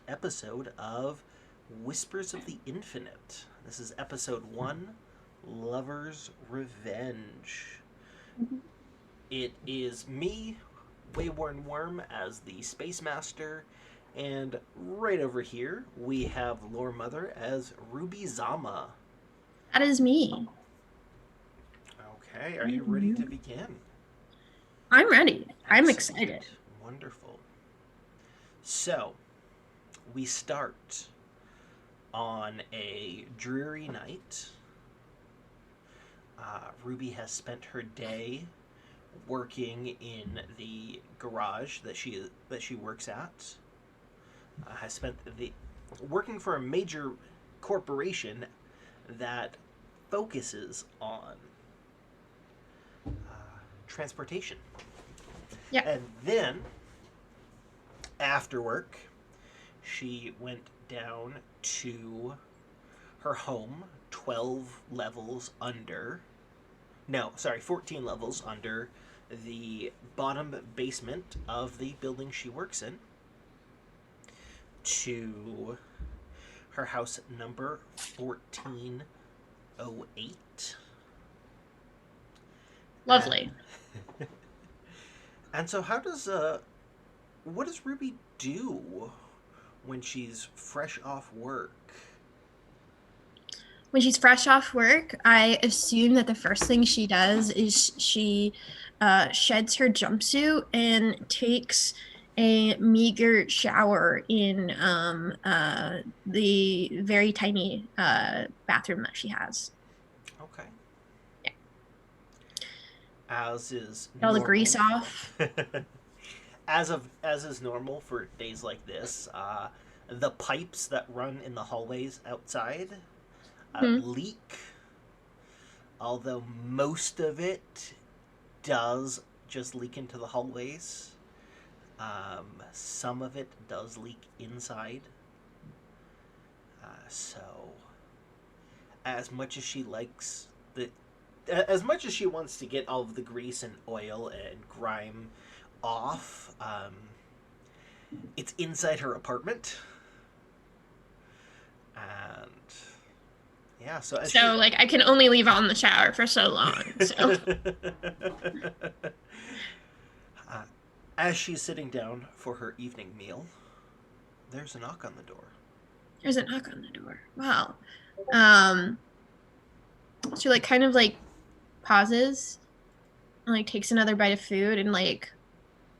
episode of Whispers of the Infinite. This is episode 1, Lover's Revenge. It is me, WaywornWyrm, as the Space Master, and right over here we have Lore Mother as Ruby Zama. That is me. Okay, are you ready to begin? I'm ready. I'm Excellent. excited. Wonderful. So, we start on a dreary night. Ruby has spent her day working in the garage that she works at. Has spent the working for a major corporation that focuses on transportation. Yeah. And then after work, she went down to her home 12 levels under. No, sorry, 14 levels under the bottom basement of the building she works in to her house number 1408. Lovely. And so what does Ruby do when she's fresh off work? When she's fresh off work, I assume that the first thing she does is she sheds her jumpsuit and takes a meager shower in the very tiny bathroom that she has. Okay. Yeah. As is Get all the normal. grease off. As is normal for days like this, the pipes that run in the hallways outside leak. Although most of it does just leak into the hallways. Some of it does leak inside. So, as much as she likes as much as she wants to get all of the grease and oil and grime off, it's inside her apartment. And yeah, so like I can only leave on the shower for so long. So as she's sitting down for her evening meal, there's a knock on the door. There's a knock on the door. Wow. She kind of pauses and takes another bite of food and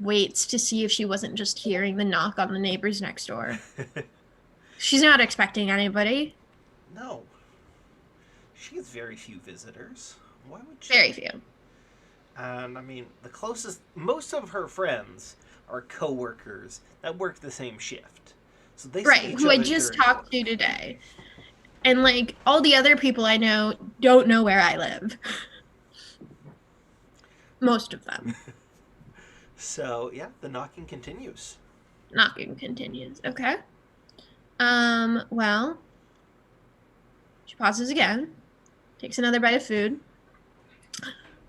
waits to see if she wasn't just hearing the knock on the neighbors next door. She's not expecting anybody. No. She has very few visitors. Why would she? Very few. And I mean, most of her friends are co-workers that work the same shift. So they right, who I just talked to today. And all the other people I know don't know where I live. Most of them. So yeah, the knocking continues. Knocking continues. Okay. Well, she pauses again, takes another bite of food,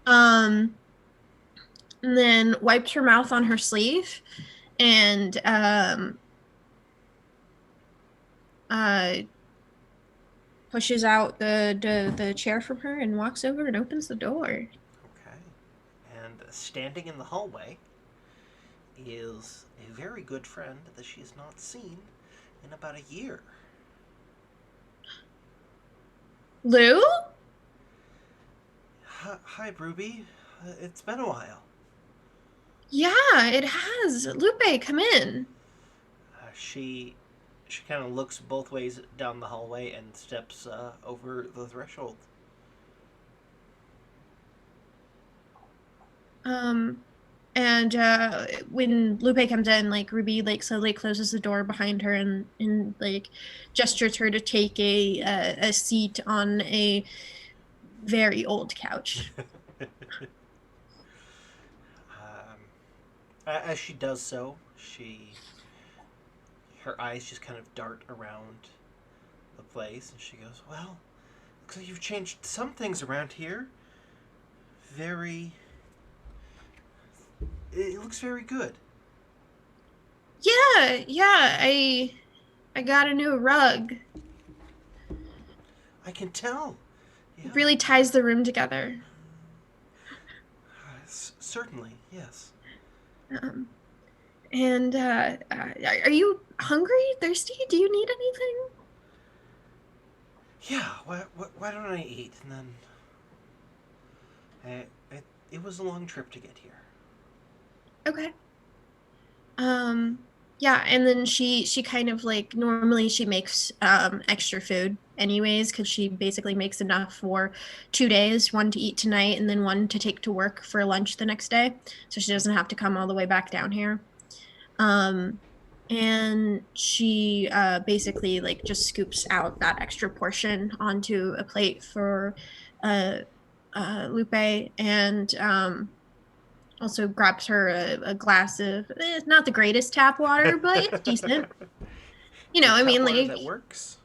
and then wipes her mouth on her sleeve, and pushes out the chair from her and walks over and opens the door. Okay. And standing in the hallway is a very good friend that she has not seen in about a year. Lou? Hi, Ruby. It's been a while. Yeah, it has. Lupe, come in. She kind of looks both ways down the hallway and steps over the threshold. And when Lupe comes in, Ruby slowly closes the door behind her and gestures her to take a seat on a very old couch. As she does so, her eyes just kind of dart around the place, and she goes, "Well, looks like you've changed some things around here. It looks very good." Yeah, I got a new rug. I can tell. Yeah. It really ties the room together. Certainly, yes. Um, and are you hungry, thirsty? Do you need anything? Yeah, why don't I eat? And then. It was a long trip to get here. Okay. Um, yeah, and then she kind of like normally she makes extra food anyways because she basically makes enough for 2 days, one to eat tonight and then one to take to work for lunch the next day, so she doesn't have to come all the way back down here. Um, and she basically like just scoops out that extra portion onto a plate for uh, Lupe and also grabs her a glass of not the greatest tap water, but it's decent. You Is know, it I tap mean, water like that works?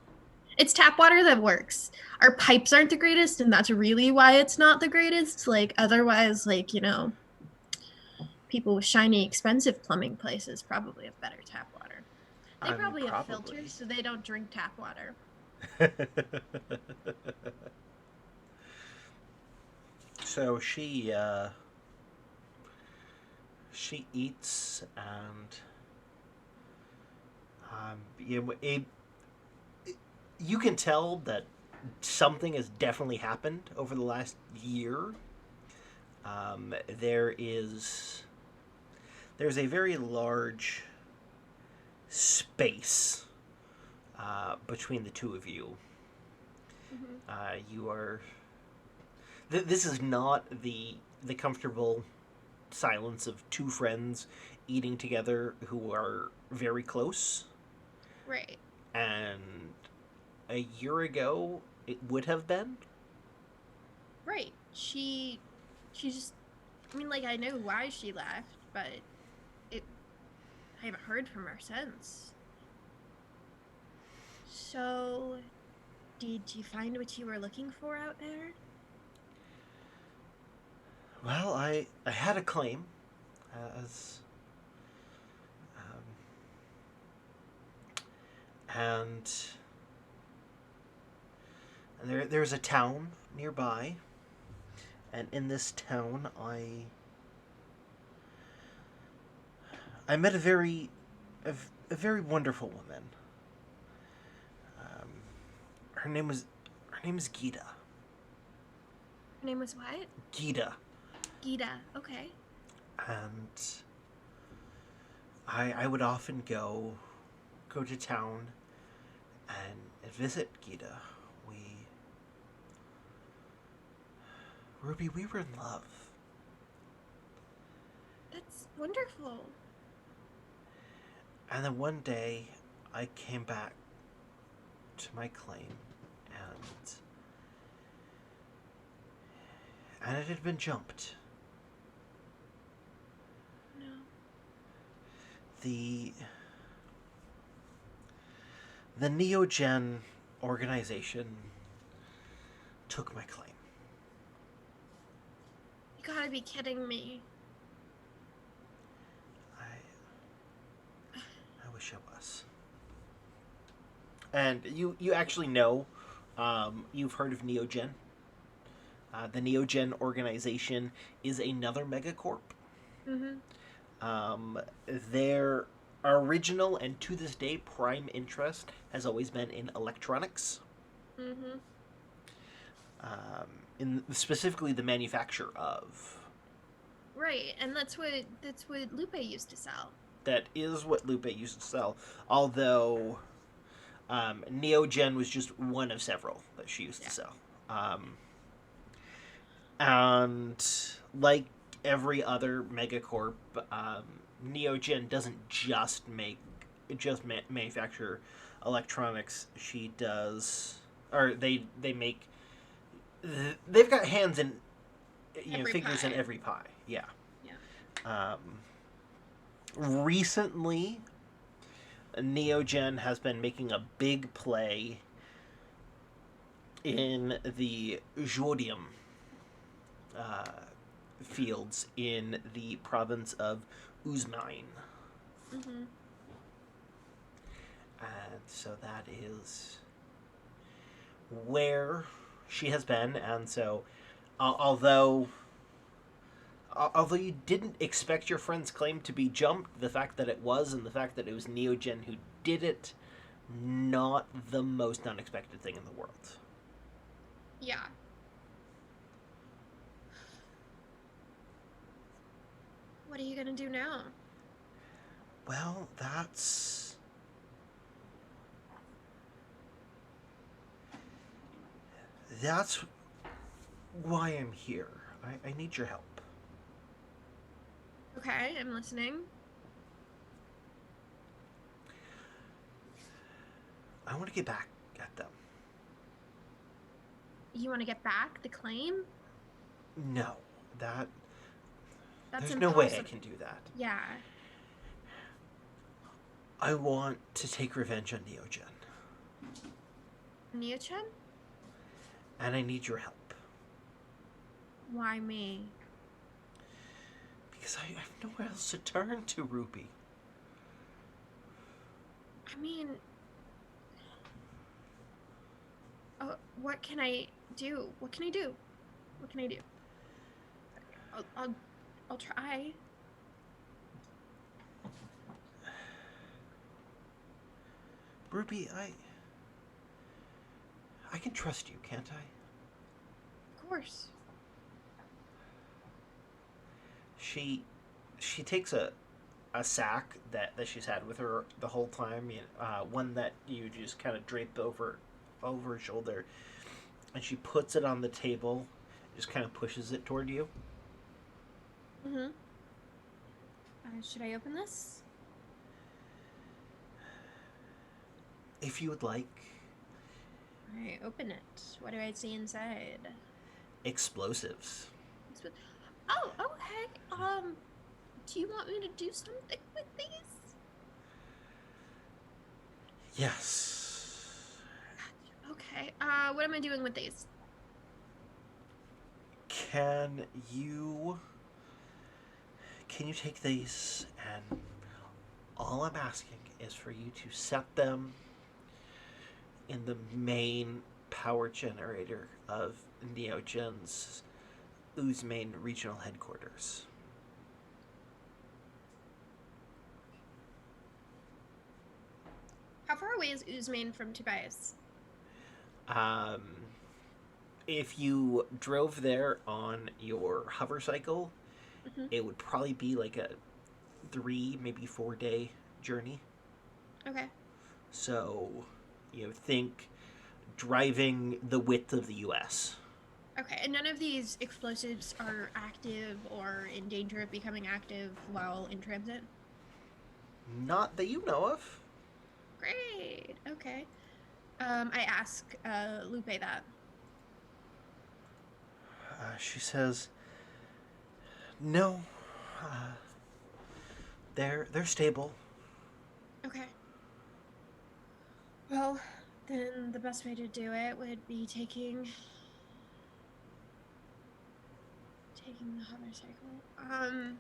it's tap water that works. Our pipes aren't the greatest, and that's really why it's not the greatest. Like otherwise, like people with shiny, expensive plumbing places probably have better tap water. They I mean, probably have filters, probably. so they don't drink tap water. So she eats and you can tell that something has definitely happened over the last year. There's a very large space between the two of you. Mm-hmm. You are. This is not the comfortable silence of two friends eating together who are very close. Right. And a year ago, it would have been. Right. She just I mean like I know why she left, but it I haven't heard from her since. So, did you find what you were looking for out there? Well, I had a claim as um, and there's a town nearby, and in this town I met a very wonderful woman. Um, her name was her name is Gita. Her name was what? Gita, Gita. Okay. and I would often go to town and visit Gita. We Ruby, we were in love. That's wonderful. And then one day I came back to my claim and it had been jumped. No. The the Neogen organization took my claim. You gotta be kidding me. I wish I was. And you actually know, you've heard of Neogen. The Neogen organization is another megacorp. Mm-hmm. Their original and to this day prime interest has always been in electronics. Mm-hmm. In specifically the manufacture of. Right, and that's what Lupe used to sell. That is what Lupe used to sell. Although Neogen was just one of several that she used to sell. And like every other megacorp, Neogen doesn't just manufacture electronics. She does, or they make. They've got hands in, Every fingers in pie. every pie. Yeah. Yeah. Recently, Neogen has been making a big play in the Jodium fields in the province of Uzmine. Mm-hmm. And so that is where she has been. And so, although you didn't expect your friend's claim to be jumped, the fact that it was and the fact that it was Neogen who did it, not the most unexpected thing in the world. Yeah. What are you gonna do now? Well, that's why I'm here. I need your help. Okay, I'm listening. I want to get back at them. You want to get back the claim? No, that That's there's no impossible. way I can do that. Yeah. I want to take revenge on Neogen. Neogen? And I need your help. Why me? Because I have nowhere else to turn to, Ruby. I mean, what can I do? What can I do? What can I do? I'll try. Ruby, I can trust you, can't I? Of course. She takes a sack that she's had with her the whole time, one that you just kind of drape over her shoulder, and she puts it on the table, just kind of pushes it toward you. Mm-hmm. Should I open this? If you would like. I open it. What do I see inside? Explosives. Oh, okay. Do you want me to do something with these? Yes. Okay. What am I doing with these? Can you take these, and all I'm asking is for you to set them in the main power generator of Neogen's Uzmain regional headquarters. How far away is Uzmain from Tobias? Um, if you drove there on your hover cycle, Mm-hmm. it would probably be like a 3, maybe 4 day journey. Okay. So, think driving the width of the U.S. Okay, and none of these explosives are active or in danger of becoming active while in transit? Not that you know of. Great. Okay. I ask Lupe that. She says, "No, uh, they're stable." Okay. Well, then the best way to do it would be taking the hover cycle.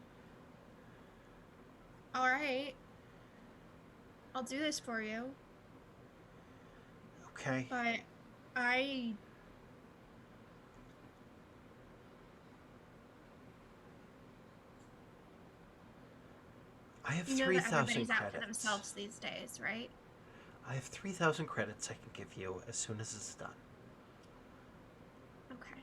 All right. I'll do this for you. Okay. But I I have you know 3,000 that everybody's out for credits. themselves these days, right? I have 3,000 credits I can give you as soon as it's done. Okay.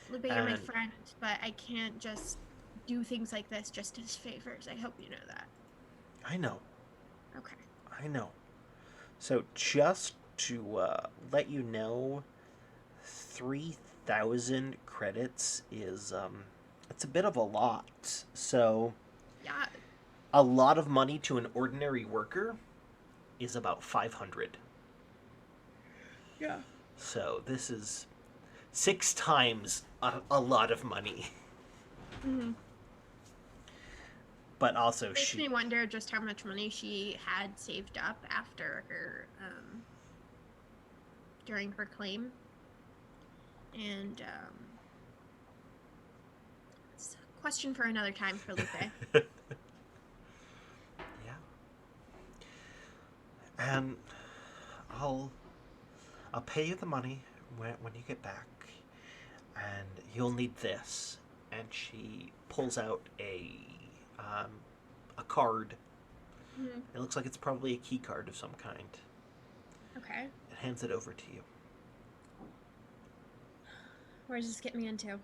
Lupe, you're my friend, but I can't just do things like this just as favors. I hope you know that. I know. Okay. I know. So just to let you know, 3,000 credits is it's a bit of a lot. So Yeah. a lot of money to an ordinary worker is about 500. Yeah. So this is 6 times a lot of money. Mm-hmm. But also Makes me wonder just how much money she had saved up after her during her claim. And it's a question for another time for Lupe. Yeah. And I'll pay you the money when you get back, and you'll need this. And she pulls out a card. Mm-hmm. It looks like it's probably a key card of some kind. Okay. And hands it over to you. Where does this get me into?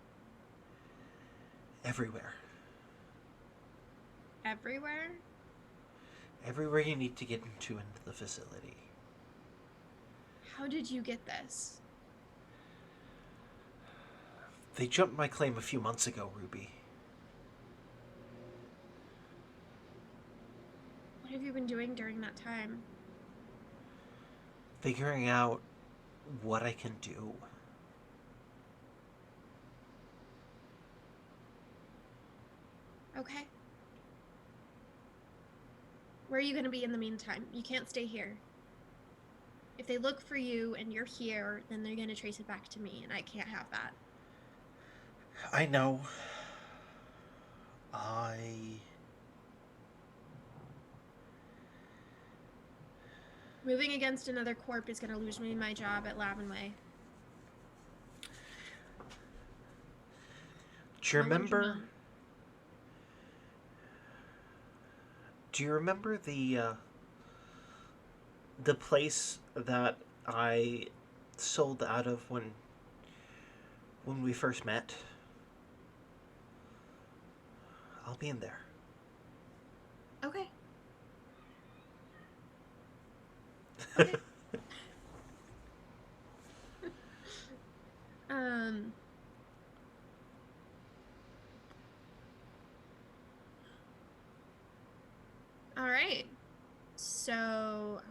Everywhere. Everywhere? Everywhere you need to get into the facility. How did you get this? They jumped my claim a few months ago, Ruby. What have you been doing during that time? Figuring out what I can do. Okay. Where are you going to be in the meantime? You can't stay here. If they look for you and you're here, then they're going to trace it back to me, and I can't have that. I know. Moving against another corp is going to lose me my job at Lavenway. Do you remember? Do you remember the place that I sold out of when we first met? I'll be in there. Okay. Okay. All right. So,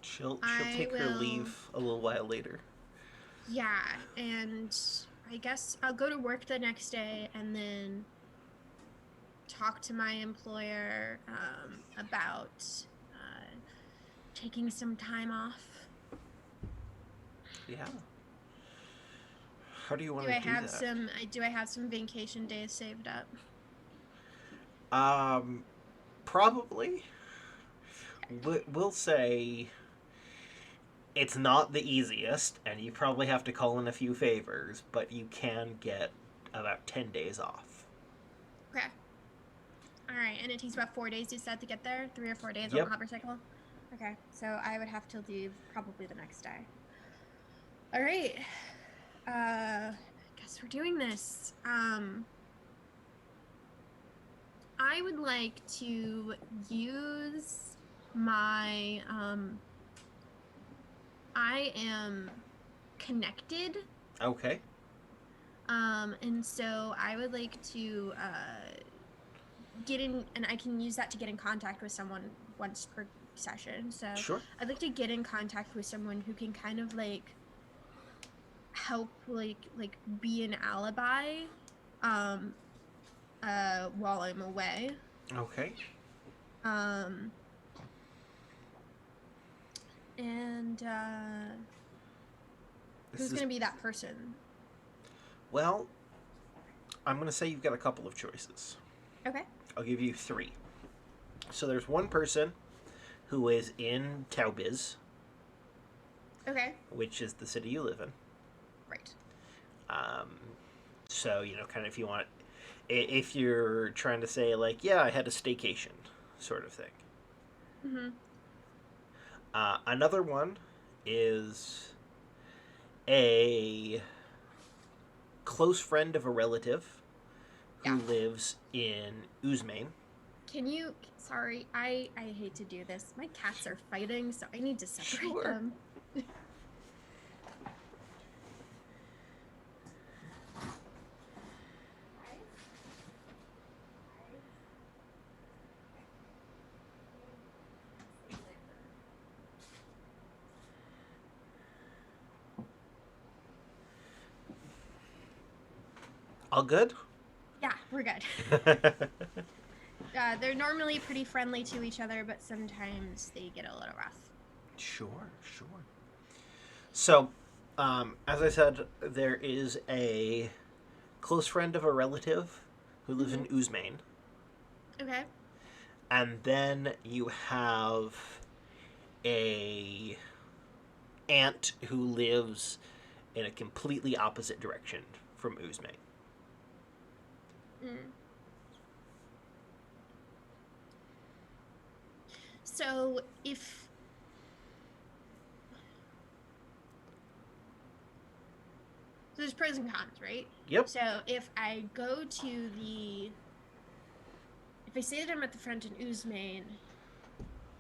She'll take her leave a little while later. Yeah, and I guess I'll go to work the next day and then talk to my employer about taking some time off. Yeah. How do you want to do that? Do I have some vacation days saved up? Probably. We'll say it's not the easiest, and you probably have to call in a few favors, but you can get about 10 days off. Okay. All right, and it takes about 4 days, you said, to get there? 3 or 4 days Yep. on the hopper cycle? Okay, so I would have to leave probably the next day. All right. Guess we're doing this. I would like to use my, I am connected. Okay. And so I would like to, get in, and I can use that to get in contact with someone once per session. So sure. I'd like to get in contact with someone who can kind of like help like be an alibi while I'm away. Okay. And who's going to be that person? Well, I'm going to say you've got a couple of choices. Okay. I'll give you 3. So there's one person who is in Taubiz. Okay. Which is the city you live in. Right. So, kind of if you're trying to say, like, yeah, I had a staycation sort of thing. Mm-hmm. Another one is a close friend of a relative who lives in Uzmain. Can you... Sorry, I hate to do this. My cats are fighting, so I need to separate them. All good? Yeah, we're good. They're normally pretty friendly to each other, but sometimes they get a little rough. Sure. So, as I said, there is a close friend of a relative who lives in Uzmain. Okay. And then you have a aunt who lives in a completely opposite direction from Uzme. Mm. So if so there's pros and cons, right? Yep. So if I go to the if I say that I'm at the front in Uzmain,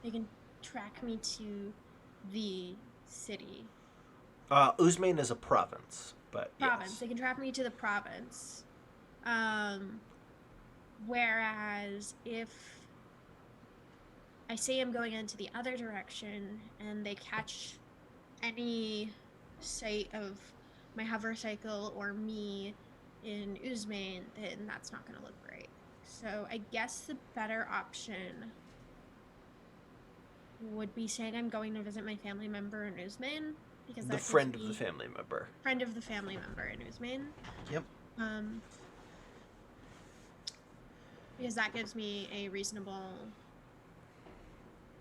they can track me to the city. Uzmain is a province, but Province. yes. They can track me to the province. Um Whereas if I say I'm going into the other direction and they catch any sight of my hover cycle or me in Uzmain, then that's not going to look great. So I guess the better option would be saying I'm going to visit my family member in Uzmain because The that gives friend of the me family member. friend of the family member in Uzmain. Yep. Um, because that gives me a reasonable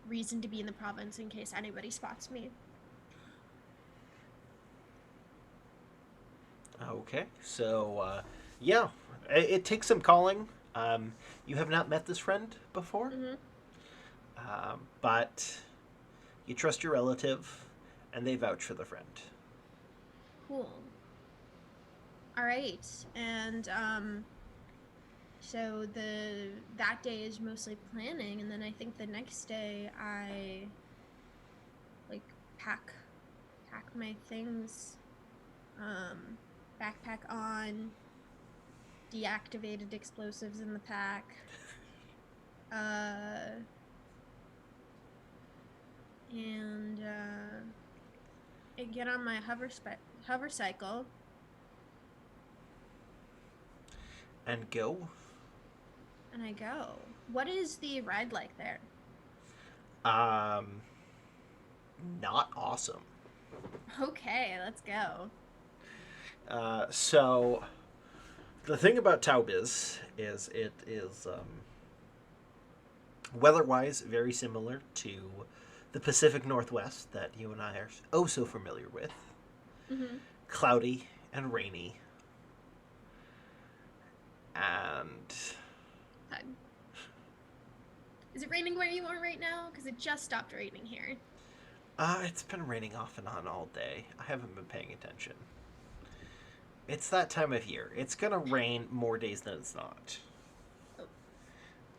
reason to be in the province in case anybody spots me. Okay. So, yeah, it takes some calling. You have not met this friend before, Mm-hmm. but you trust your relative, and they vouch for the friend. Cool. All right. And so the that day is mostly planning, and then I think the next day I like pack my things, um, backpack on, deactivated explosives in the pack, uh, and I get on my hover cycle And go. and I go. What is the ride like there? Um, Not awesome. Okay, let's go. So the thing about Taubiz is it is weather-wise very similar to the Pacific Northwest that you and I are oh so familiar with. Mm-hmm. Cloudy and rainy, and Fun. Is it raining where you are right now? Because it just stopped raining here. it's been raining off and on all day. I haven't been paying attention. It's that time of year. It's gonna rain more days than it's not.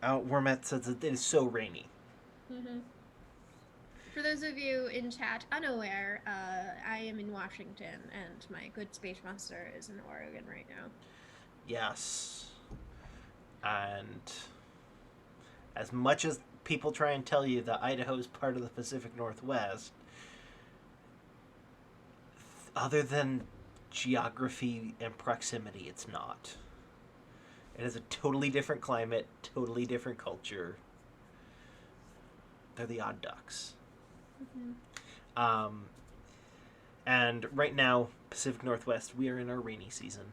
Oh. Wormet says it is so rainy. Mm-hmm. For those of you in chat unaware, I am in Washington and my good Space Master is in Oregon right now. Yes. And as much as people try and tell you that Idaho is part of the Pacific Northwest, other than geography and proximity, it's not. It is a totally different climate, totally different culture. They're the odd ducks. Mm-hmm. Um, and right now, Pacific Northwest, we are in our rainy season.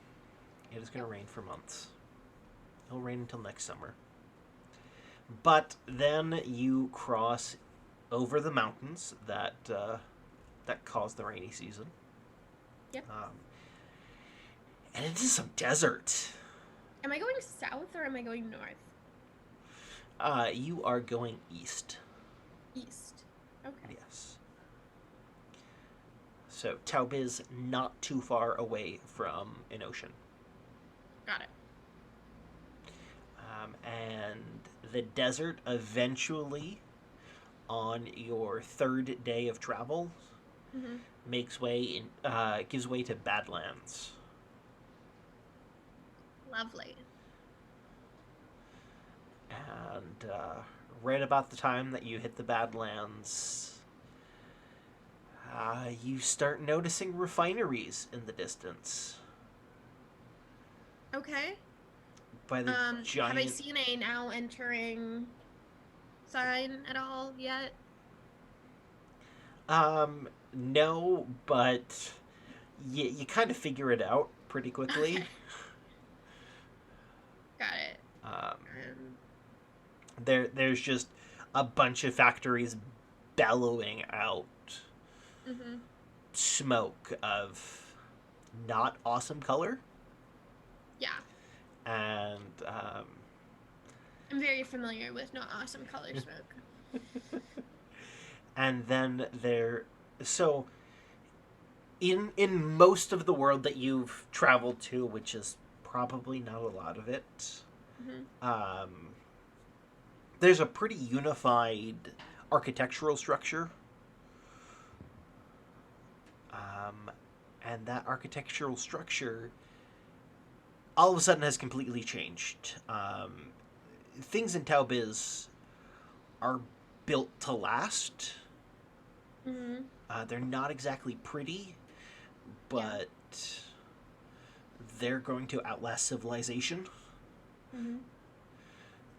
It is going to rain for months. It'll rain until next summer. But then you cross over the mountains that cause the rainy season. Yep. And into some desert. Am I going south or am I going north? You are going east. East. Okay. Yes. So Taubiz not too far away from an ocean. Got it. And the desert eventually, on your third day of travel, Mm-hmm. gives way to Badlands. Lovely. And right about the time that you hit the Badlands, you start noticing refineries in the distance. Okay. By the giant. Have I seen a now entering sign at all yet? No, but you kind of figure it out pretty quickly. Okay. Got it. Um, There's just a bunch of factories bellowing out Mm-hmm. smoke of not awesome color. Yeah. And I'm very familiar with not awesome color smoke. and then there, so in most of the world that you've traveled to, which is probably not a lot of it, Mm-hmm. there's a pretty unified architectural structure. And that architectural structure all of a sudden has completely changed. Things in Taubiz are built to last. Mm-hmm. They're not exactly pretty, Yeah. but they're going to outlast civilization. Mm-hmm.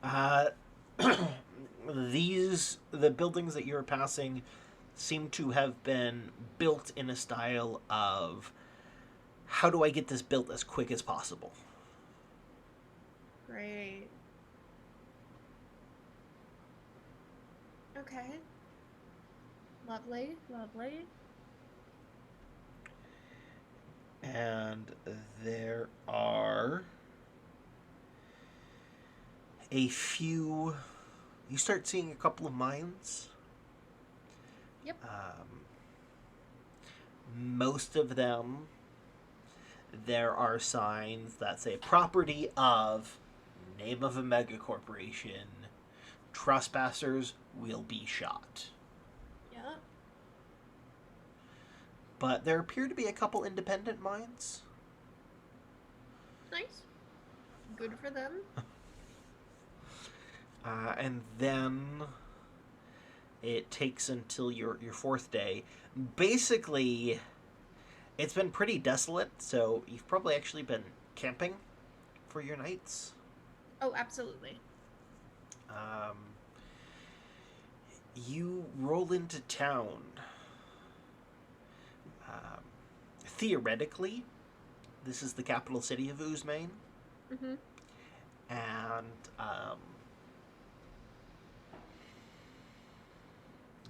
Uh, the buildings that you're passing seem to have been built in a style of how do I get this built as quick as possible? Great. Okay. Lovely. Lovely. And there are a few. You start seeing a couple of mines. Yep. Most of them, there are signs that say property of, name of a mega corporation, trespassers will be shot. Yep. But there appear to be a couple independent mines. Nice. Good for them. And then it takes until your fourth day. Basically, it's been pretty desolate, so you've probably actually been camping for your nights. Oh, absolutely. Um, you roll into town. Theoretically, this is the capital city of Uzmain, Mm-hmm. and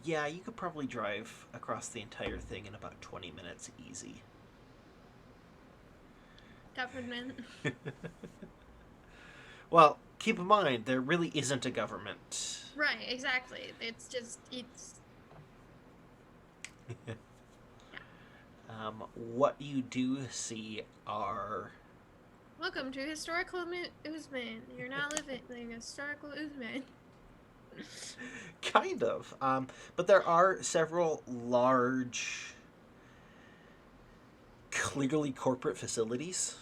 yeah, you could probably drive across the entire thing in about 20 minutes easy. Government. Well, keep in mind, there really isn't a government. Right, exactly. It's yeah. What you do see are Welcome to historical Uzman. You're now living in historical Uzman. kind of, but there are several large, clearly corporate facilities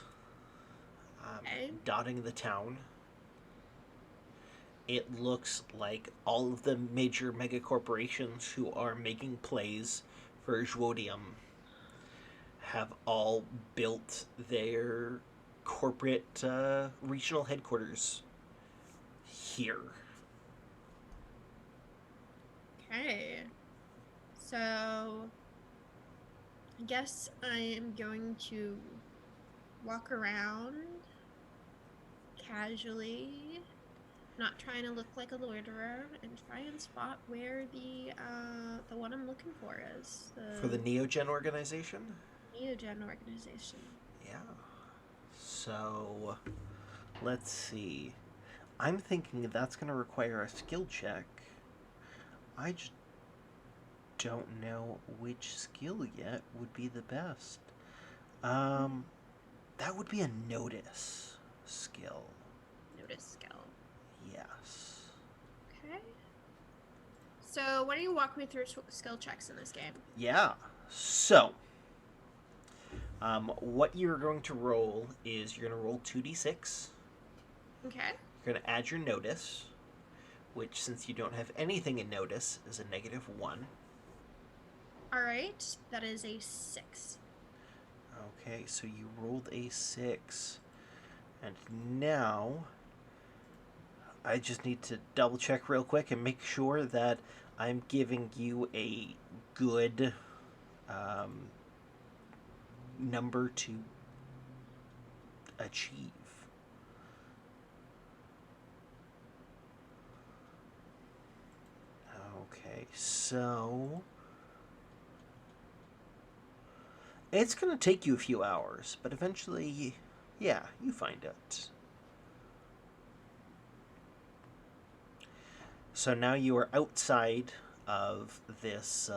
Okay. dotting the town. It looks like all of the major mega corporations who are making plays for Jwodium have all built their corporate regional headquarters here. Okay. So I guess I am going to walk around casually, not trying to look like a loiterer, and try and spot where the one I'm looking for is. For the Neogen organization? Neogen organization. Yeah. So, let's see. I'm thinking that's going to require a skill check. I just don't know which skill yet would be the best. That would be a notice skill. Notice skill. Yes. Okay. So why don't you walk me through skill checks in this game? Yeah. So, what you're going to roll is you're going to roll 2d6. Okay. You're going to add your notice, which, since you don't have anything in notice, is a -1. All right. That is a 6. Okay, so you rolled a 6. And now, I just need to double check real quick and make sure that I'm giving you a good number to achieve. Okay, so it's going to take you a few hours, but eventually, yeah, you find it. So now you are outside of this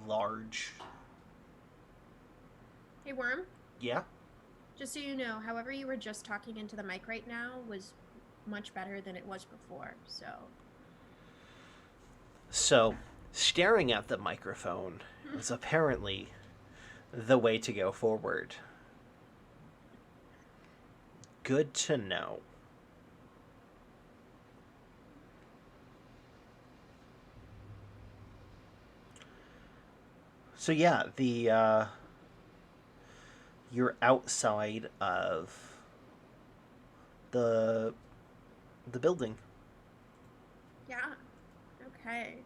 large. Hey, Worm. Yeah? Just so you know, however you were just talking into the mic right now was much better than it was before. So, staring at the microphone is apparently the way to go forward. Good to know. So yeah, you're outside of the building. Yeah. Okay.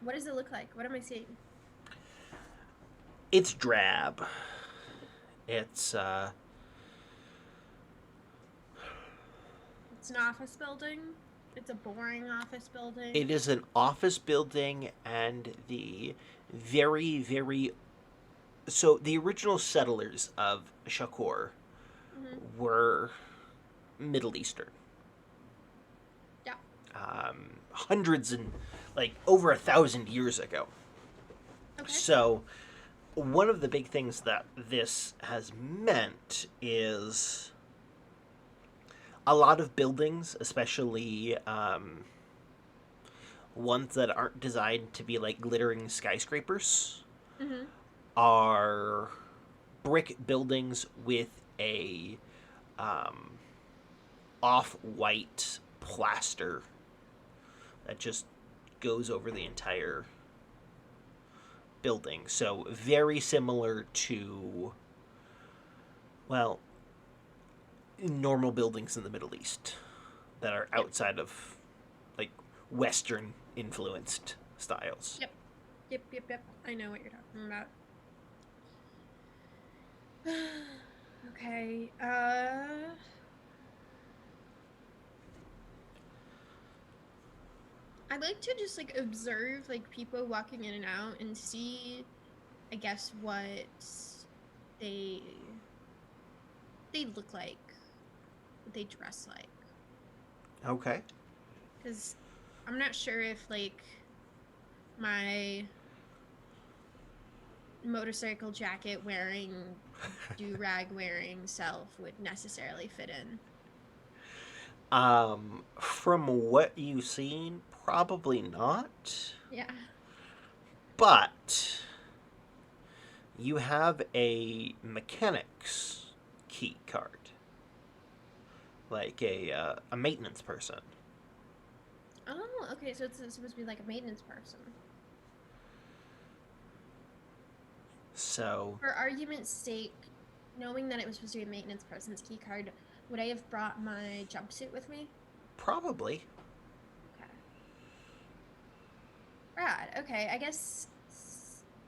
What does it look like? What am I seeing? It's drab. It's It's an office building. It's a boring office building. it is an office building, and the very very so the original settlers of Shakur were Middle Eastern. Yeah. Hundreds and like over 1,000 years ago. Okay. So one of the big things that this has meant is a lot of buildings, especially ones that aren't designed to be like glittering skyscrapers, are brick buildings with a off-white plaster that just goes over the entire building. So very similar to, well, normal buildings in the Middle East that are outside of like Western influenced styles. Yep. I know what you're talking about. Okay. I like to just like observe like people walking in and out and see, I guess, what they look like, what they dress like. Okay. Because I'm not sure if like my motorcycle jacket wearing, do-rag wearing self would necessarily fit in. From what you've seen, probably not. Yeah. But you have a mechanic's key card, like a maintenance person. Oh, okay. So it's supposed to be like a maintenance person. So, For argument's sake, knowing that it was supposed to be a maintenance person's key card, would I have brought my jumpsuit with me? probably. Okay. Rad. Okay. I guess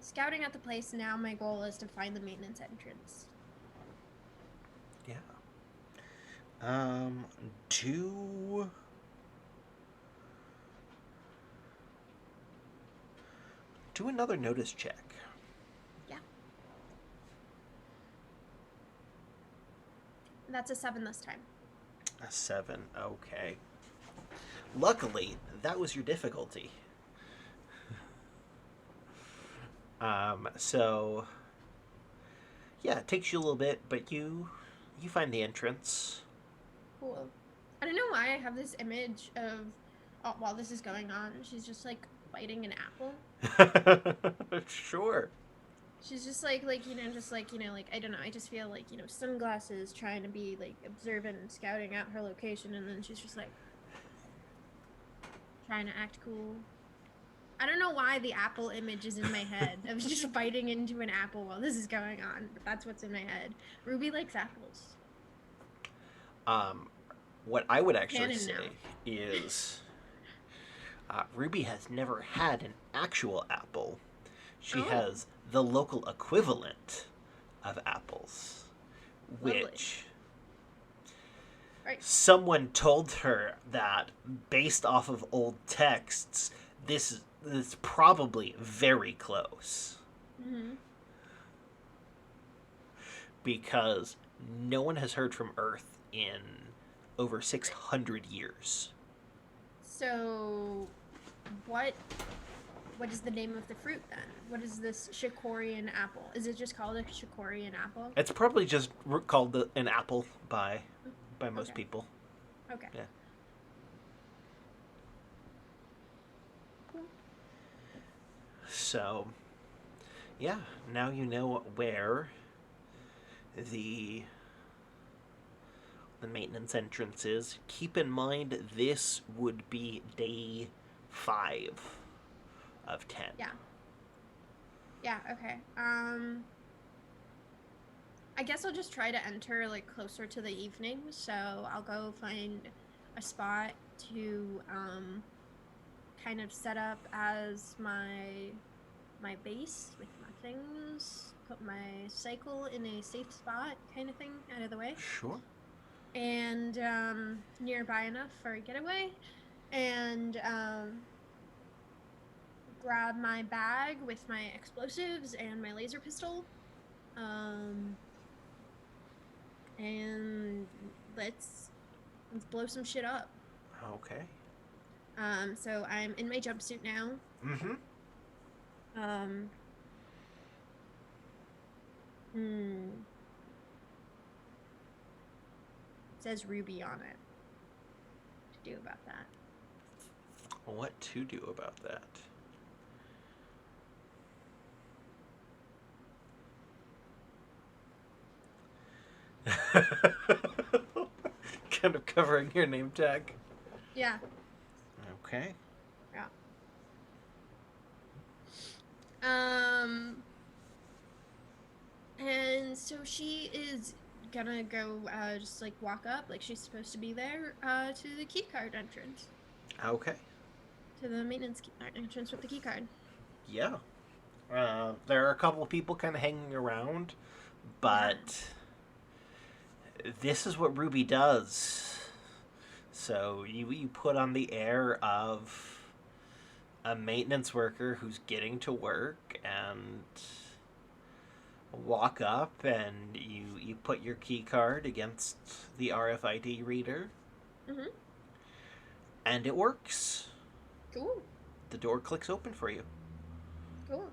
scouting out the place now, my goal is to find the maintenance entrance. Yeah. Do another notice check. Yeah. That's a 7 this time. A 7. Okay. Luckily, that was your difficulty. So yeah, it takes you a little bit, but you find the entrance. Cool. I don't know why I have this image of, while this is going on, she's just like biting an apple. Sure. She's just like like I don't know. I just feel like sunglasses, trying to be like observant and scouting out her location, and then she's just like trying to act cool. I don't know why the apple image is in my head. I was just biting into an apple while this is going on, but that's what's in my head. Ruby likes apples. What I would actually say is Ruby has never had an actual apple. She has the local equivalent of apples, Lovely. which Right. Someone told her that based off of old texts, this is probably very close Mm-hmm. because no one has heard from Earth in over Right. 600 years. So, what what is the name of the fruit then? What is this Shikorian apple? Is it just called a Shikorian apple? It's probably just called an apple by most Okay. people. Okay. Yeah. Cool. So, yeah, now you know where the the maintenance entrance is. Keep in mind this would be day 5 of 10. Yeah. Yeah, okay. I guess I'll just try to enter like closer to the evening, so I'll go find a spot to kind of set up as my base with my things, put my cycle in a safe spot kind of thing out of the way. Sure. And nearby enough for a getaway, and grab my bag with my explosives and my laser pistol, um, and let's blow some shit up. Okay. So I'm in my jumpsuit now. Mm-hmm. Um, hmm, it says Ruby on it. What to do about that? What to do about that? Kind of covering your name tag. Yeah, Okay. yeah. Um, and so she is gonna go just like walk up like she's supposed to be there to the key card entrance, Okay. to the maintenance key card entrance with the key card. Yeah. There are a couple of people kind of hanging around, Yeah. but this is what Ruby does. So you put on the air of a maintenance worker who's getting to work and walk up and you put your key card against the RFID reader Mm-hmm. and it works. Cool. The door clicks open for you. Cool.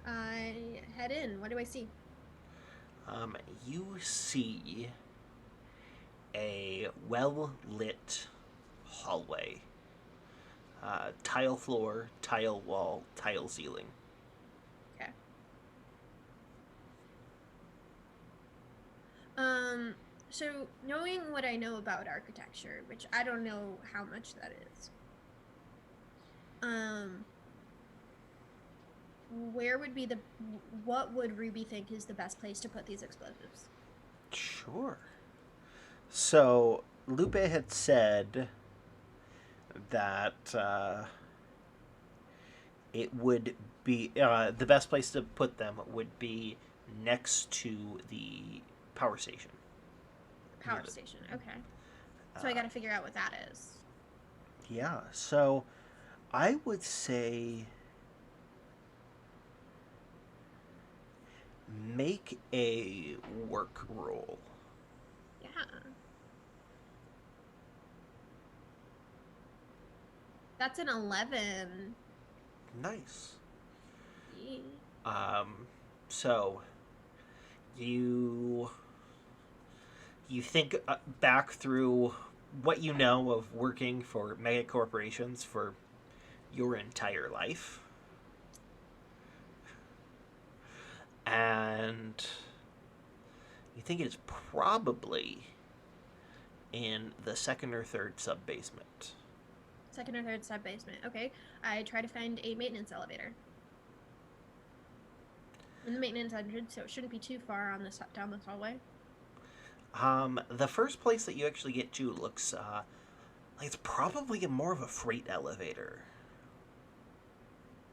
I head in. What do I see? You see a well lit hallway. Tile floor, tile wall, tile ceiling. Okay. Um, so knowing what I know about architecture, which I don't know how much that is, um, where would be the what would Ruby think is the best place to put these explosives? Sure. So, Lupe had said that it would be the best place to put them would be next to the power station. Power station. Okay. So I Uh, got to figure out what that is. yeah, so I would say make a work roll. Yeah. That's an 11. Nice. Yeah. So you you think back through what you know of working for mega corporations for your entire life, and you think it's probably in the second or third sub basement. Second or third sub basement. Okay. I try to find a maintenance elevator in the maintenance entrance, so it shouldn't be too far on this down this hallway. The first place that you actually get to looks like it's probably more of a freight elevator.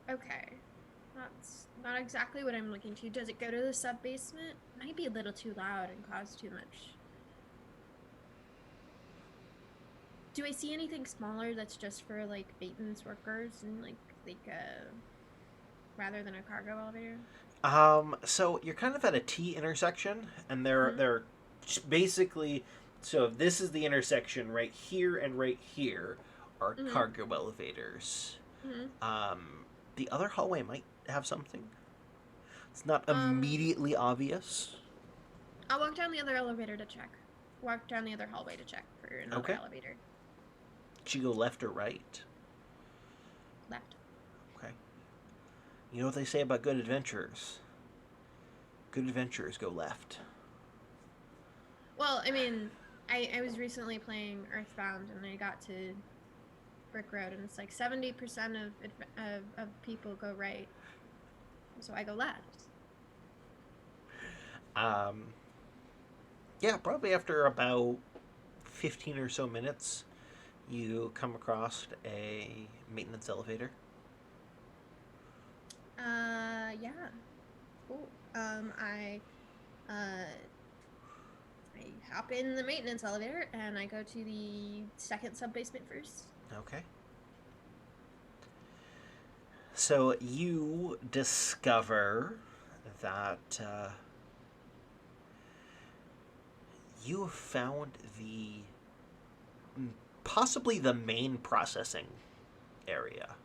Okay. That's not exactly what I'm looking to. Does it go to the sub basement? Might be a little too loud and cause too much. Do I see anything smaller that's just for like maintenance workers and rather than a cargo elevator? So you're kind of at a T intersection, and Mm-hmm. they're basically, so this is the intersection right here and right here are Mm-hmm. cargo elevators. Mm-hmm. Um, the other hallway might have something. It's not Um, immediately obvious. I'll walk down the other elevator to check. Walk down the other hallway to check for another Okay. elevator. Should you go left or right? Left. Okay. You know what they say about good adventurers? Good adventurers go left. Well, I mean, I was recently playing Earthbound and I got to Brick Road and it's like 70% of people go right. So I go left. Um, yeah, probably after about 15 or so minutes, you come across a maintenance elevator. Yeah. Cool. Uh I hop in the maintenance elevator and I go to the second sub basement first. Okay. So you discover that you have found the possibly the main processing area.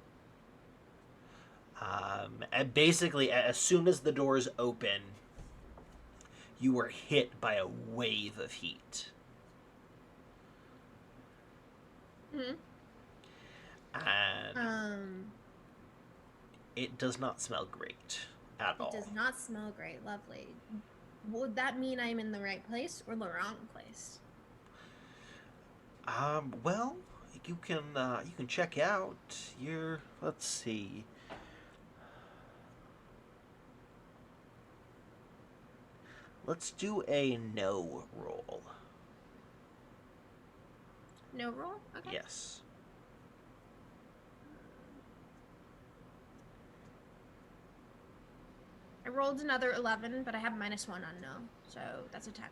And basically, as soon as the doors open, you were hit by a wave of heat. Mm-hmm. And Um, it does not smell great at it all. does not smell great. Lovely. Would that mean I'm in the right place or the wrong place? Well, you can check out your. Let's see. Let's do a no roll. No roll? Okay. Yes. I rolled another 11, but I have -1 on no, so that's a 10.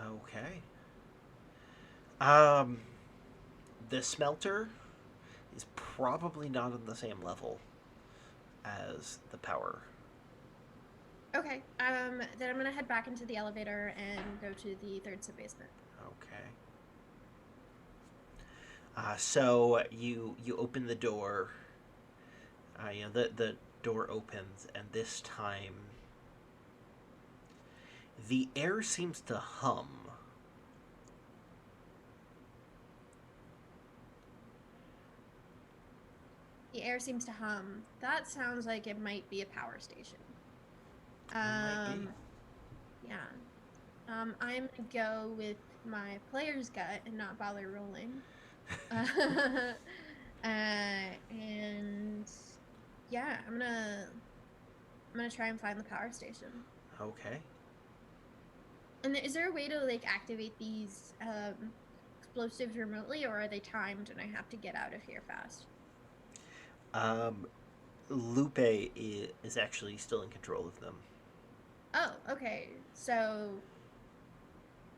Okay. Um, the smelter is probably not on the same level as the power. Okay. Then I'm gonna head back into the elevator and go to the third sub basement. Okay. So you open the door. The door opens, and this time the air seems to hum. The air seems to hum. That sounds like it might be a power station. It might be. Yeah. I'm gonna go with my player's gut and not bother rolling. And yeah, I'm gonna try and find the power station. Okay. And is there a way to like activate these explosives remotely, or are they timed and I have to get out of here fast? Um, Lupe is actually still in control of them. Oh, okay. So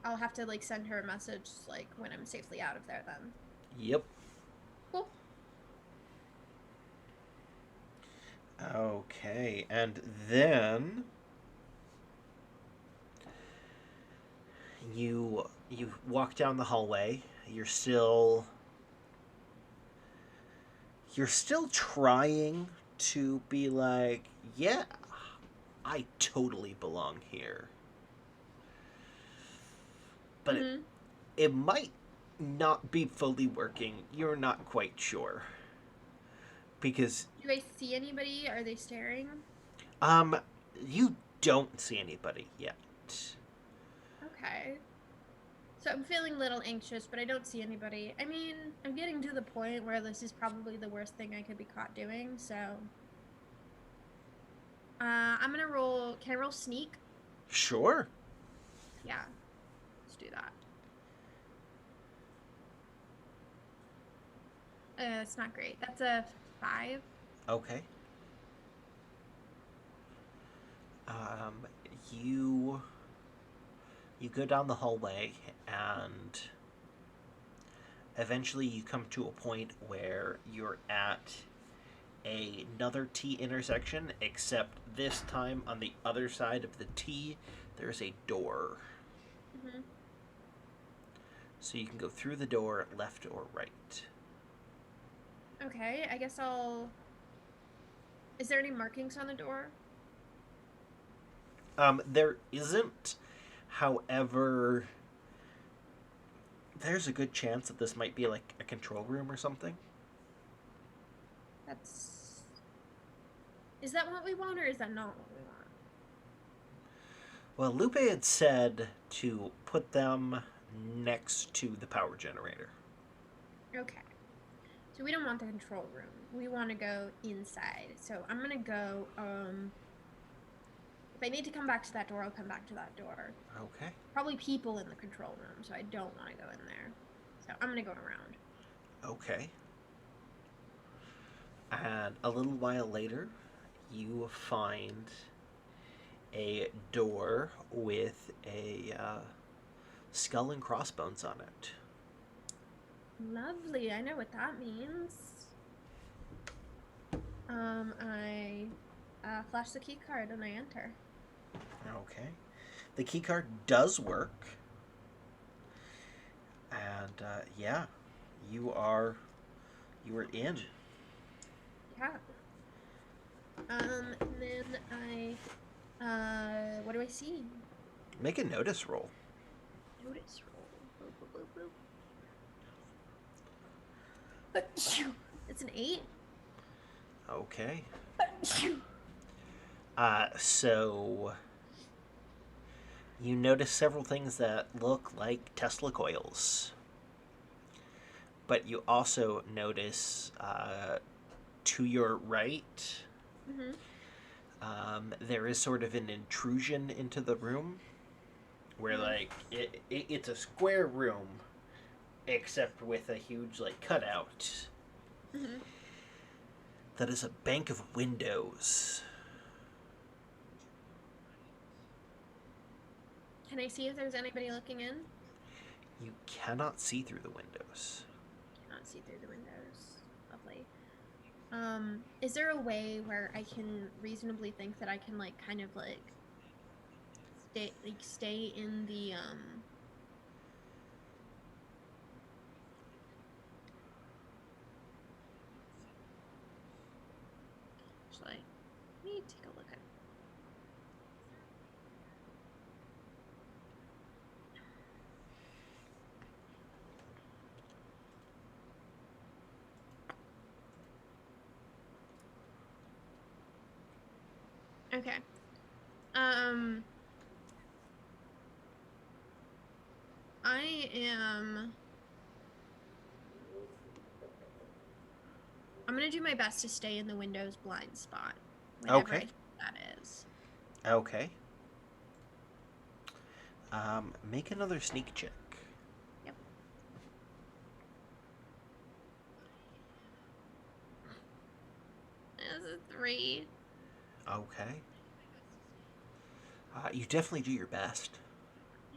I'll have to like send her a message like when I'm safely out of there then. Yep. Cool. Okay, and then you walk down the hallway. You're still trying to be like, yeah, I totally belong here. But Mm-hmm. it might not be fully working. You're not quite sure. Because Do I see anybody? Are they staring? um you don't see anybody yet. Okay. So I'm feeling a little anxious, but I don't see anybody. I mean, I'm getting to the point where this is probably the worst thing I could be caught doing, so I'm gonna roll. Can I roll sneak? Sure. Yeah, let's do that. It's not great. That's a 5. Okay. Um you you go down the hallway, and Eventually, you come to a point where you're at another T intersection, except this time on the other side of the T, there's a door. Mm-hmm. So you can go through the door, left or right. Okay, I guess I'll. Is there any markings on the door? There isn't. However, there's a good chance that this might be like a control room or something. That's. Is that what we want, or is that not what we want? Well, Lupe had said to put them next to the power generator. Okay. So we don't want the control room. We want to go inside. So I'm gonna go. If I need to come back to that door, I'll come back to that door. Okay. Probably people in the control room, so I don't want to go in there. So I'm gonna go around. Okay. And a little while later, you find a door with a skull and crossbones on it. Lovely. I know what that means. I flash the key card and I enter. Okay. The keycard does work. And yeah, you are in. Yeah. And then what do I see? Make a notice roll. Notice roll. Boop, boop, boop, boop. It's an 8. Okay. So you notice several things that look like Tesla coils. But you also notice to your right, there is sort of an intrusion into the room where, like, it's a square room, except with a huge, like, cutout. That is a bank of windows. Can I see if there's anybody looking in? You cannot see through the windows. Cannot see through the windows. Lovely. Is there a way where I can reasonably think that I can like kind of like stay in the Shall I? Let me take a look at. Okay. I am. I'm gonna do my best to stay in the Windows blind spot, whatever I Okay. think that is. Okay. Make another sneak check. Yep. That's a 3. Okay. You definitely do your best.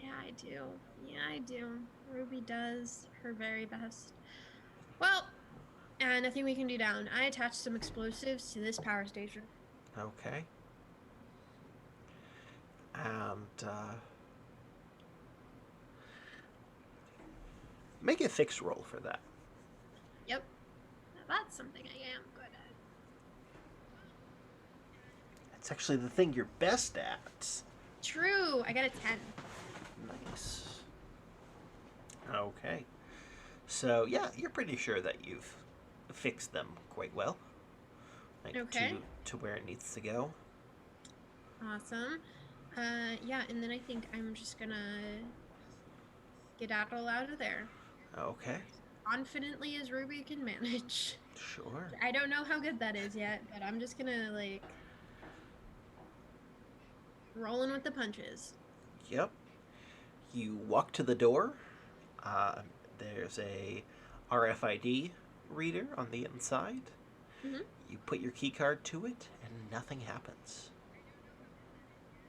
Yeah, I do. Yeah, I do. Ruby does her very best. Well, nothing we can do down. I attached some explosives to this power station. Okay. And make a fixed roll for that. Yep. Now that's something I am good at. It's actually the thing you're best at. True. I got a 10. Nice. Okay. So, yeah, you're pretty sure that you've fixed them quite well. Like, Okay. to where it needs to go. Awesome. Yeah, and then I think I'm just gonna skedaddle out of there. Okay. Confidently as Ruby can manage. Sure. I don't know how good that is yet, but I'm just gonna, like, rolling with the punches. Yep. You walk to the door. There's a RFID reader on the inside. Mm-hmm. You put your key card to it, and nothing happens.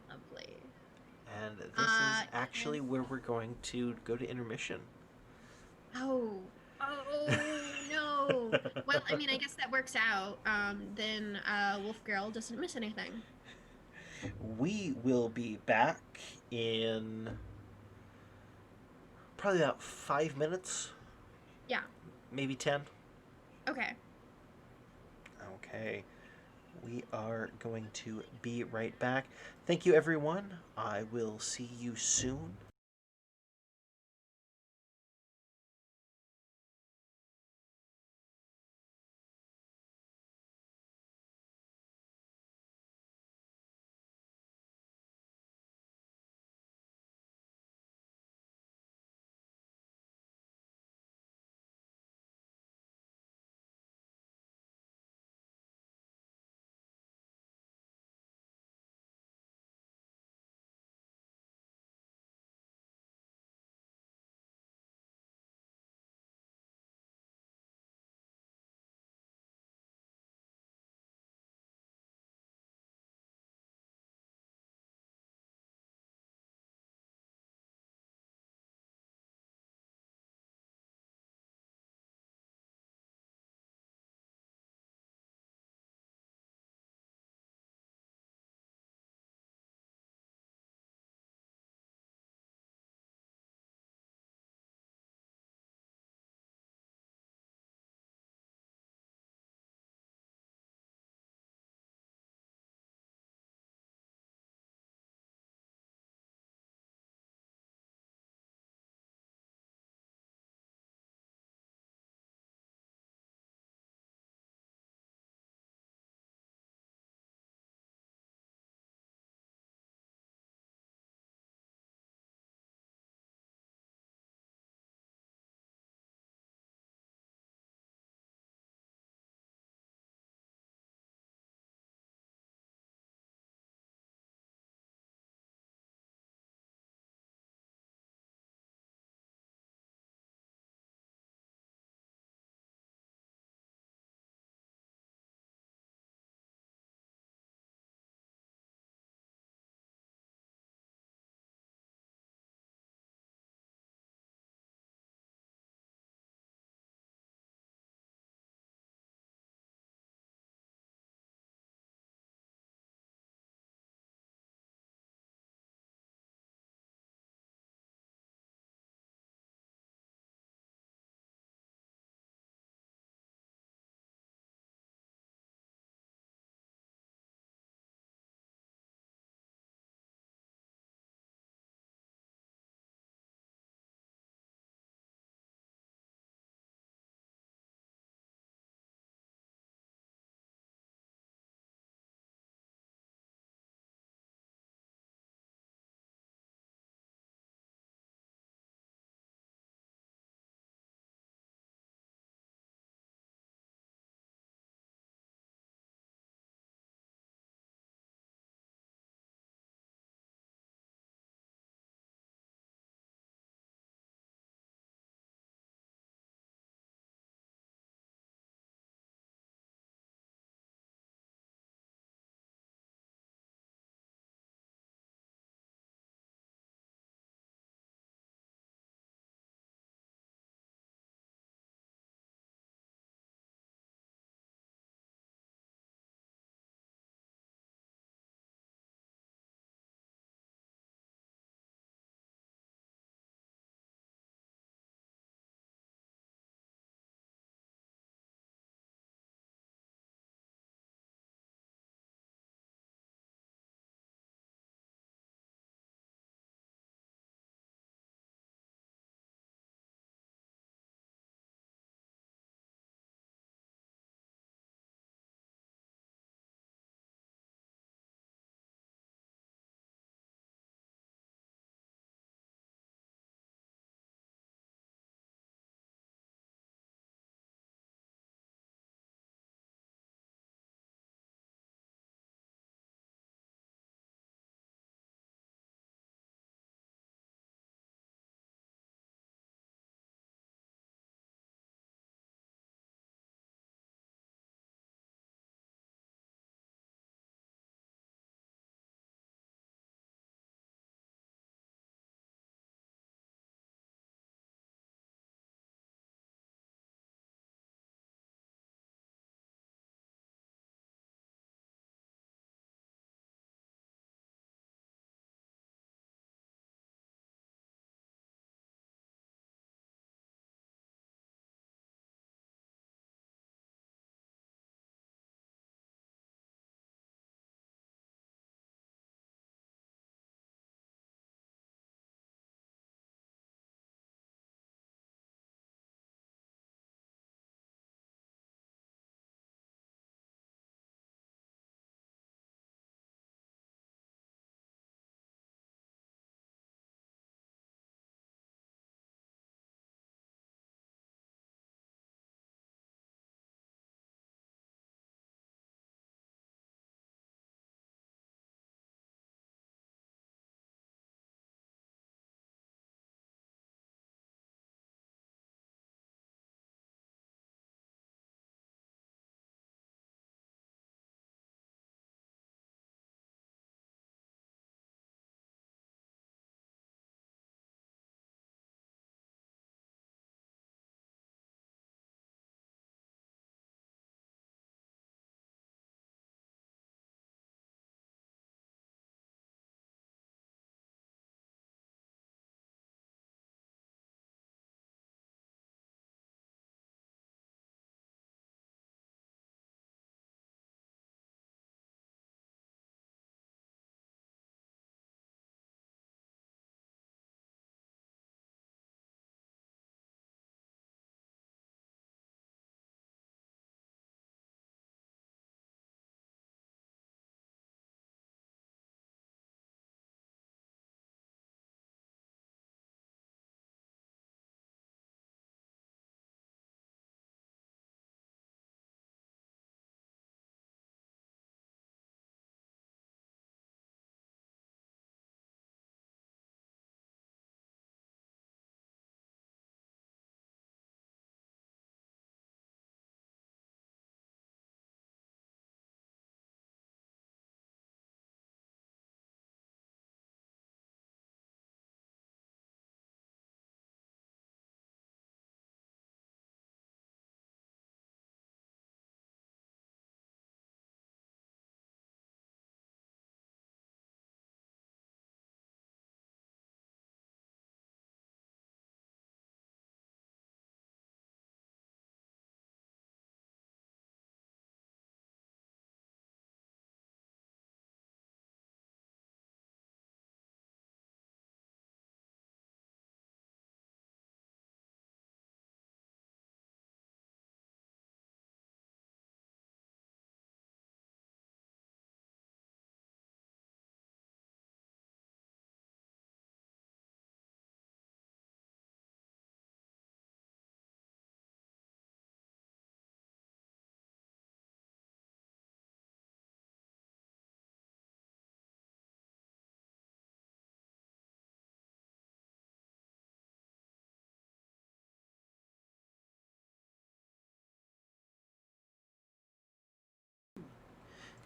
Lovely. And this is actually where we're going to go to intermission. Oh, Oh no. Well, I mean, I guess that works out. Then Wolf Girl doesn't miss anything. We will be back in probably about 5 minutes, Yeah. maybe 10. Okay. Okay. We are going to be right back. Thank you, everyone. I will see you soon.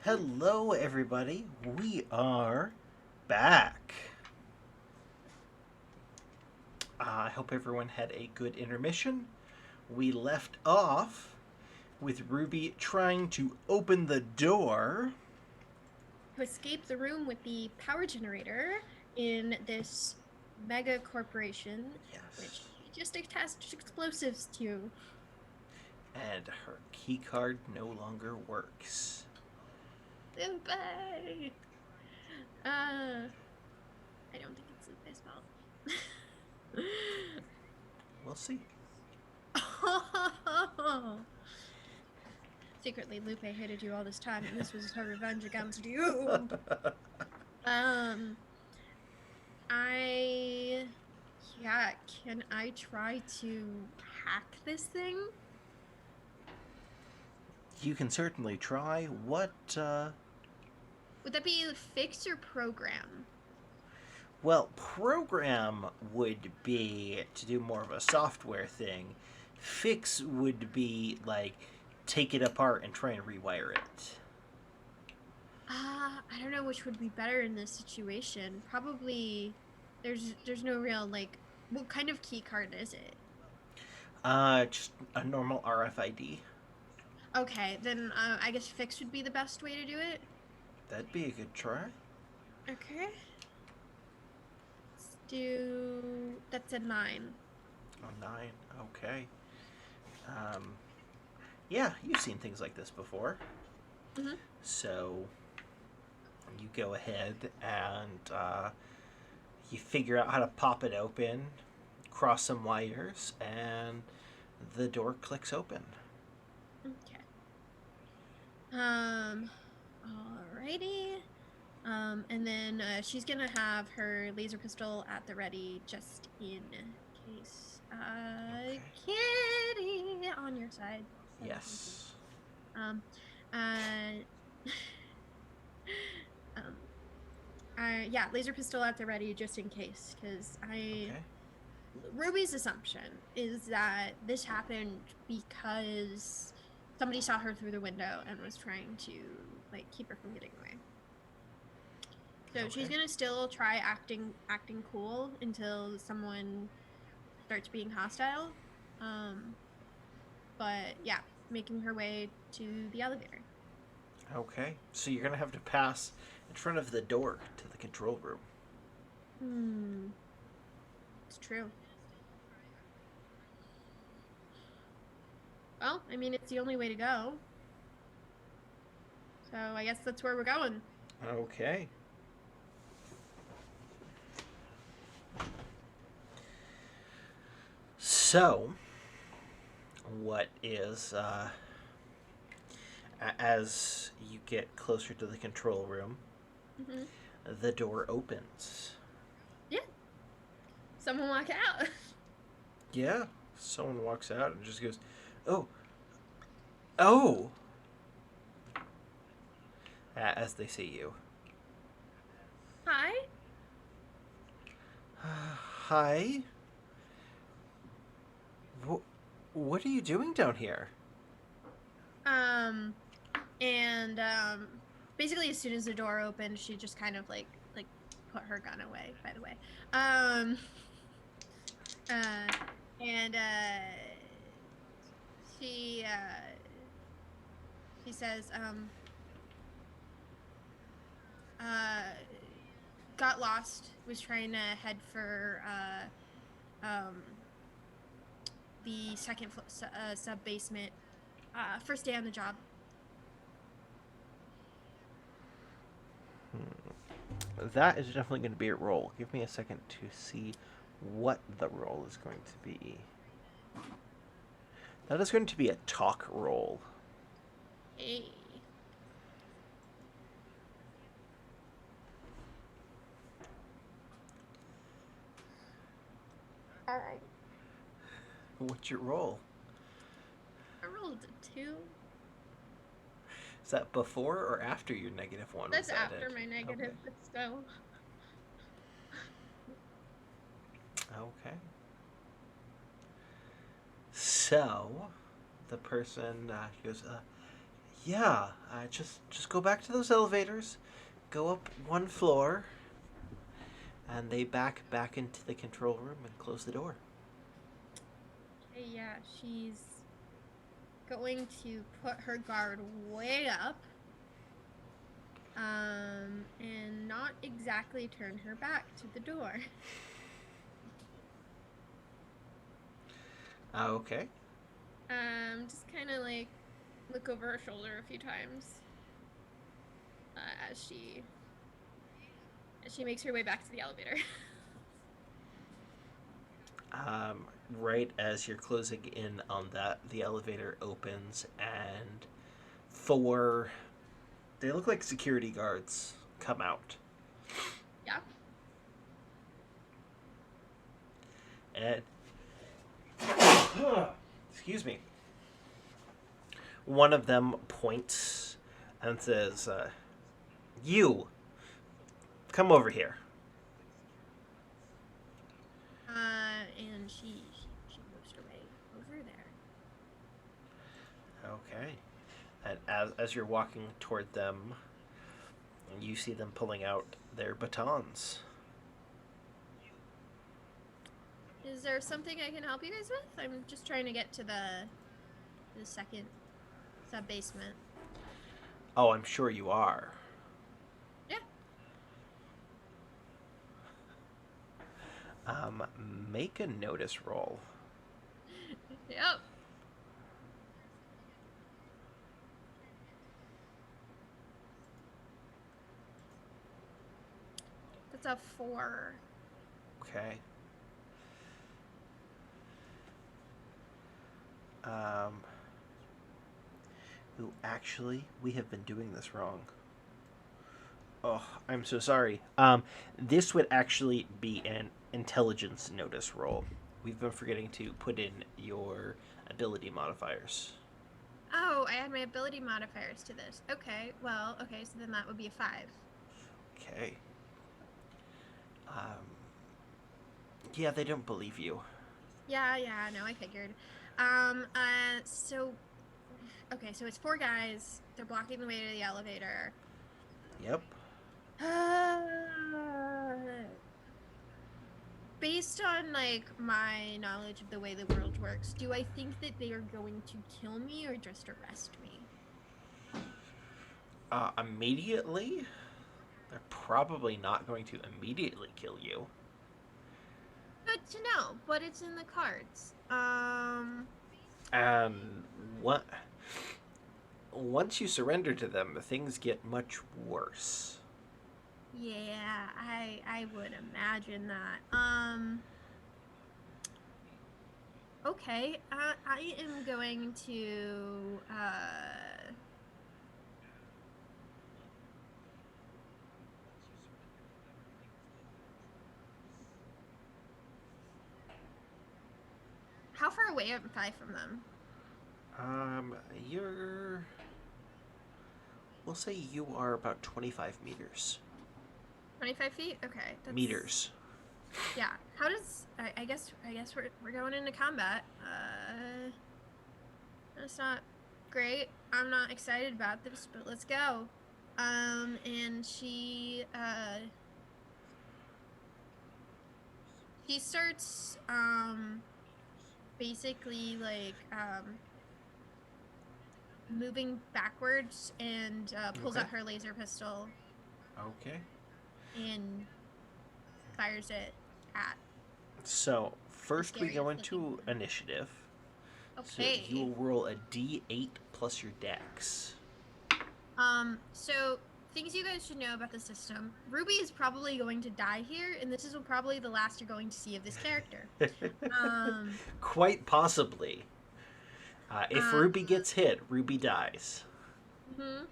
Hello, everybody. We are back. I hope everyone had a good intermission. We left off with Ruby trying to open the door To escape the room with the power generator in this mega corporation, which Yes. she just attached explosives to. And her keycard no longer works. Lupe! I don't think it's Lupe's fault. We'll see. Secretly, Lupe hated you all this time, and this was her revenge against you. Um, can I try to hack this thing? You can certainly try. What, Would that be fix or program? Well, program would be to do more of a software thing. Fix would be like take it apart and try and rewire it. I don't know which would be better in this situation. Probably there's no real like what kind of key card is it? Just a normal RFID. Okay, then I guess fix would be the best way to do it. That'd be a good try. Okay. Let's do that's a 9. Oh, 9. Okay. Yeah, you've seen things like this before. Mm-hmm. So you go ahead and you figure out how to pop it open, cross some wires, and the door clicks open. Okay. Alrighty. And then she's gonna have her laser pistol at the ready just in case. Okay. Kitty on your side. Yes. Um, uh, yeah, laser pistol at the ready just in case, because Okay. Ruby's assumption is that this happened because somebody saw her through the window and was trying to like keep her from getting away. So she's gonna still try acting cool until someone starts being hostile. But yeah, making her way to the elevator. Okay. So you're gonna have to pass in front of the door to the control room. It's true. Well, I mean, it's the only way to go. So I guess that's where we're going. Okay. So, what is, as you get closer to the control room, Mm-hmm. the door opens. Yeah. Someone walk out. Yeah, someone walks out and just goes, "Oh, oh," as they see you. Hi. Hi. What are you doing down here? And basically as soon as the door opened, she just kind of like put her gun away, by the way. And she says got lost, was trying to head for the second sub basement. First day on the job. That is definitely going to be a roll. Give me a second to see what the roll is going to be. That is going to be a talk roll. Hey. All right. What's your roll? I rolled a 2. Is that before or after your -1? That's after my negative, Okay. but still. Okay. So, the person goes, Yeah, just go back to those elevators, go up one floor, and they back into the control room and close the door. Okay, yeah, she's going to put her guard way up, and not exactly turn her back to the door. Okay. Just kind of like look over her shoulder a few times as she makes her way back to the elevator. Um, right as you're closing in on that, the elevator opens and four, they look like security guards, come out. Yeah. And excuse me. One of them points and says, "You come over here." And she moves her way over there. Okay. And as you're walking toward them, you see them pulling out their batons. Is there something I can help you guys with? I'm just trying to get to the second sub basement. Oh, I'm sure you are. Yeah. Um, Make a notice roll. Yep. That's a 4. Okay. Um, Ooh, actually, we have been doing this wrong. Oh, I'm so sorry. This would actually be an intelligence notice roll. We've been forgetting to put in your ability modifiers. Oh, I add my ability modifiers to this. Okay, well, okay, so then that would be a 5. Okay. Um, yeah, they don't believe you. Yeah, no, I figured. So okay, so it's 4 guys. They're blocking the way to the elevator. Yep. Based on like my knowledge of the way the world works, do I think that they are going to kill me or just arrest me? Immediately, they're probably not going to immediately kill you. Good to know, but it's in the cards. And what? Once you surrender to them, things get much worse. Yeah, I would imagine that. Okay, I am going to how far away am I from them? You're. We'll say you are about 25 meters. 25 feet? Okay, that's Meters. yeah. How does I guess we're going into combat. That's not great. I'm not excited about this, but let's go. And she starts basically like moving backwards and pulls Okay. out her laser pistol Okay. and fires it at So, the first we go scariest looking into one. initiative. So, you Okay. will roll a d8 plus your dex. So things you guys should know about the system. Ruby is probably going to die here, and this is probably the last you're going to see of this character. Um, Quite possibly. If uh, Ruby gets hit, Ruby dies. mhm.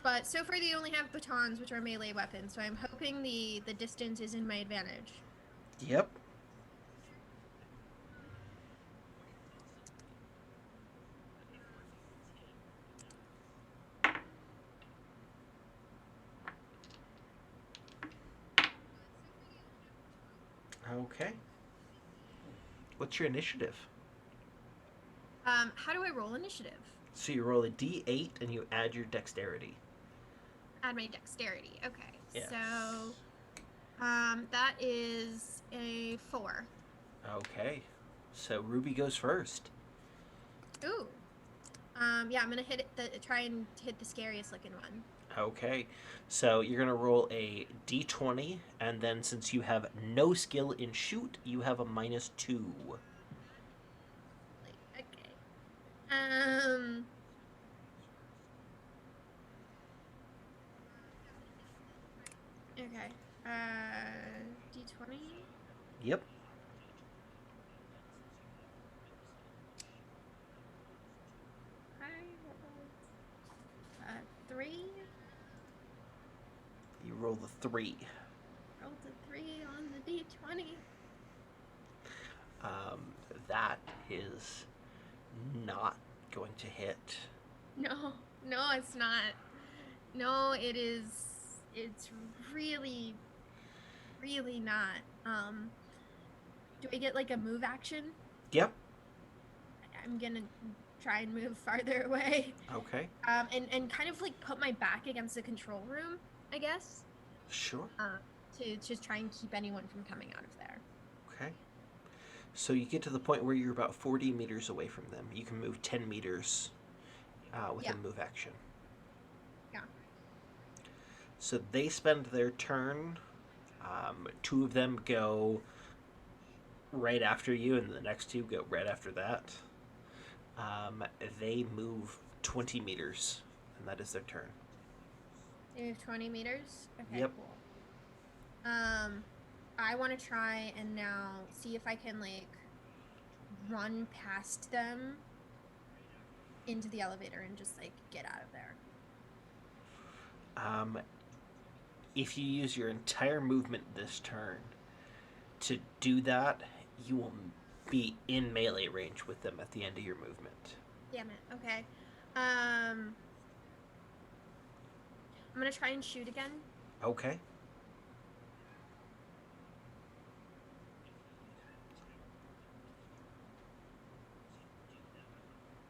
But so far they only have batons, which are melee weapons, so I'm hoping the distance is in my advantage. Yep. Okay. What's your initiative? How do I roll initiative? So you roll a d8 and you add your dexterity. Add my dexterity. Okay. Yes. So, that is a 4. Okay. So Ruby goes first. Ooh. Yeah, I'm gonna try and hit the scariest looking one. Okay. So you're gonna roll a d20, and then since you have no skill in shoot, you have a -2. Okay. Um. Okay. D20. Yep. I 3. You roll the 3. Rolled a 3 on the D20. Um, that is not going to hit. No, no, it's not. No, it is. It's really, really not. Do I get like a move action? Yep. I'm gonna try and move farther away. Okay. And kind of like put my back against the control room, I guess. Sure. To just try and keep anyone from coming out of there. Okay. So you get to the point where you're about 40 meters away from them. You can move 10 meters with a move action. Yeah. So they spend their turn. 2 of them go right after you, and the next 2 go right after that. They move 20 meters, and that is their turn. They move 20 meters? Okay, Yep. cool. I want to try and now see if I can, like, run past them into the elevator and just, like, get out of there. If you use your entire movement this turn to do that, you will be in melee range with them at the end of your movement. Damn it. Okay. I'm gonna try and shoot again. Okay.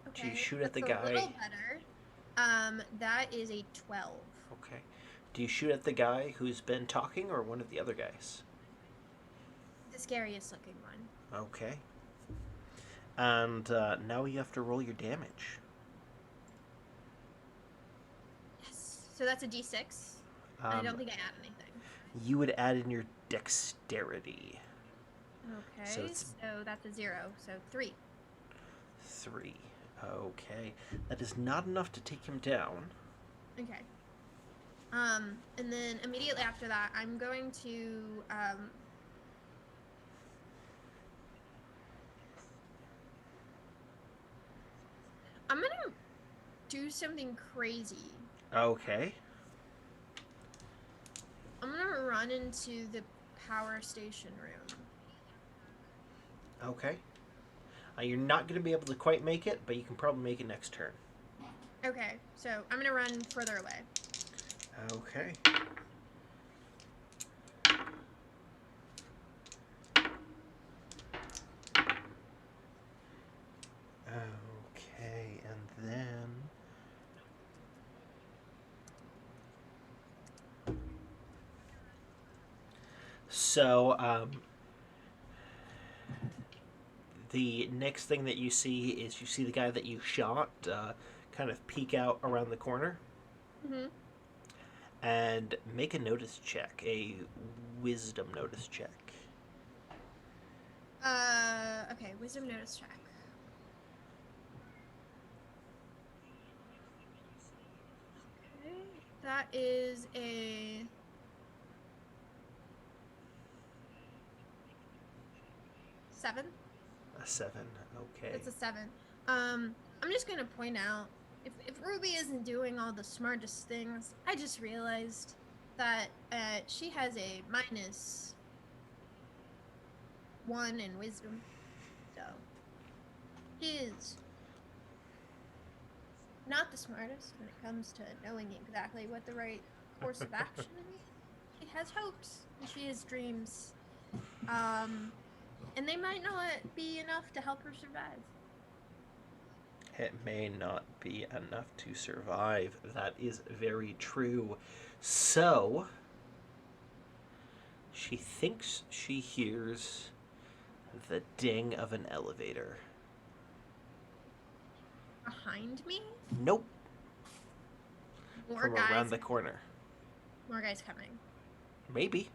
Okay. Do you shoot at That's the guy? A little better. That is a 12. Okay. Do you shoot at the guy who's been talking or one of the other guys? The scariest looking one. Okay. And now you have to roll your damage. Yes. So that's a d6. I don't think I add anything. You would add in your dexterity. Okay. So that's a 0. So 3. 3. Okay. That is not enough to take him down. Okay. And then immediately after that, I'm going to, I'm gonna do something crazy. Okay. I'm gonna run into the power station room. Okay. You're not going to be able to quite make it, but you can probably make it next turn. Okay, so I'm gonna run further away. Okay. Okay, and then... So, the next thing that you see is you see the guy that you shot kind of peek out around the corner. Mm-hmm. And make a notice check, a wisdom notice check. Okay, wisdom notice check. Okay, that is a 7. A 7, okay. It's a 7. I'm just gonna point out, if Ruby isn't doing all the smartest things, I just realized that she has a -1 in wisdom. So she is not the smartest when it comes to knowing exactly what the right course of action is. She has hopes and she has dreams. And they might not be enough to help her survive. It may not be enough to survive. That is very true. So, she thinks she hears the ding of an elevator. Behind me? Nope. More From guys. around the corner. More guys coming. Maybe.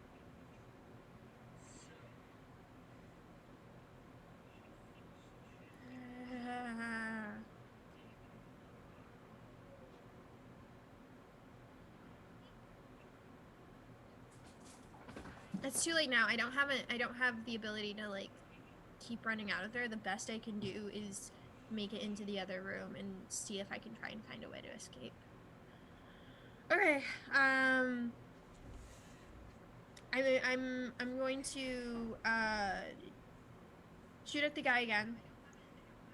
It's too late now. I don't have the ability to like keep running out of there. The best I can do is make it into the other room and see if I can try and find a way to escape. Okay. I'm going to shoot at the guy again.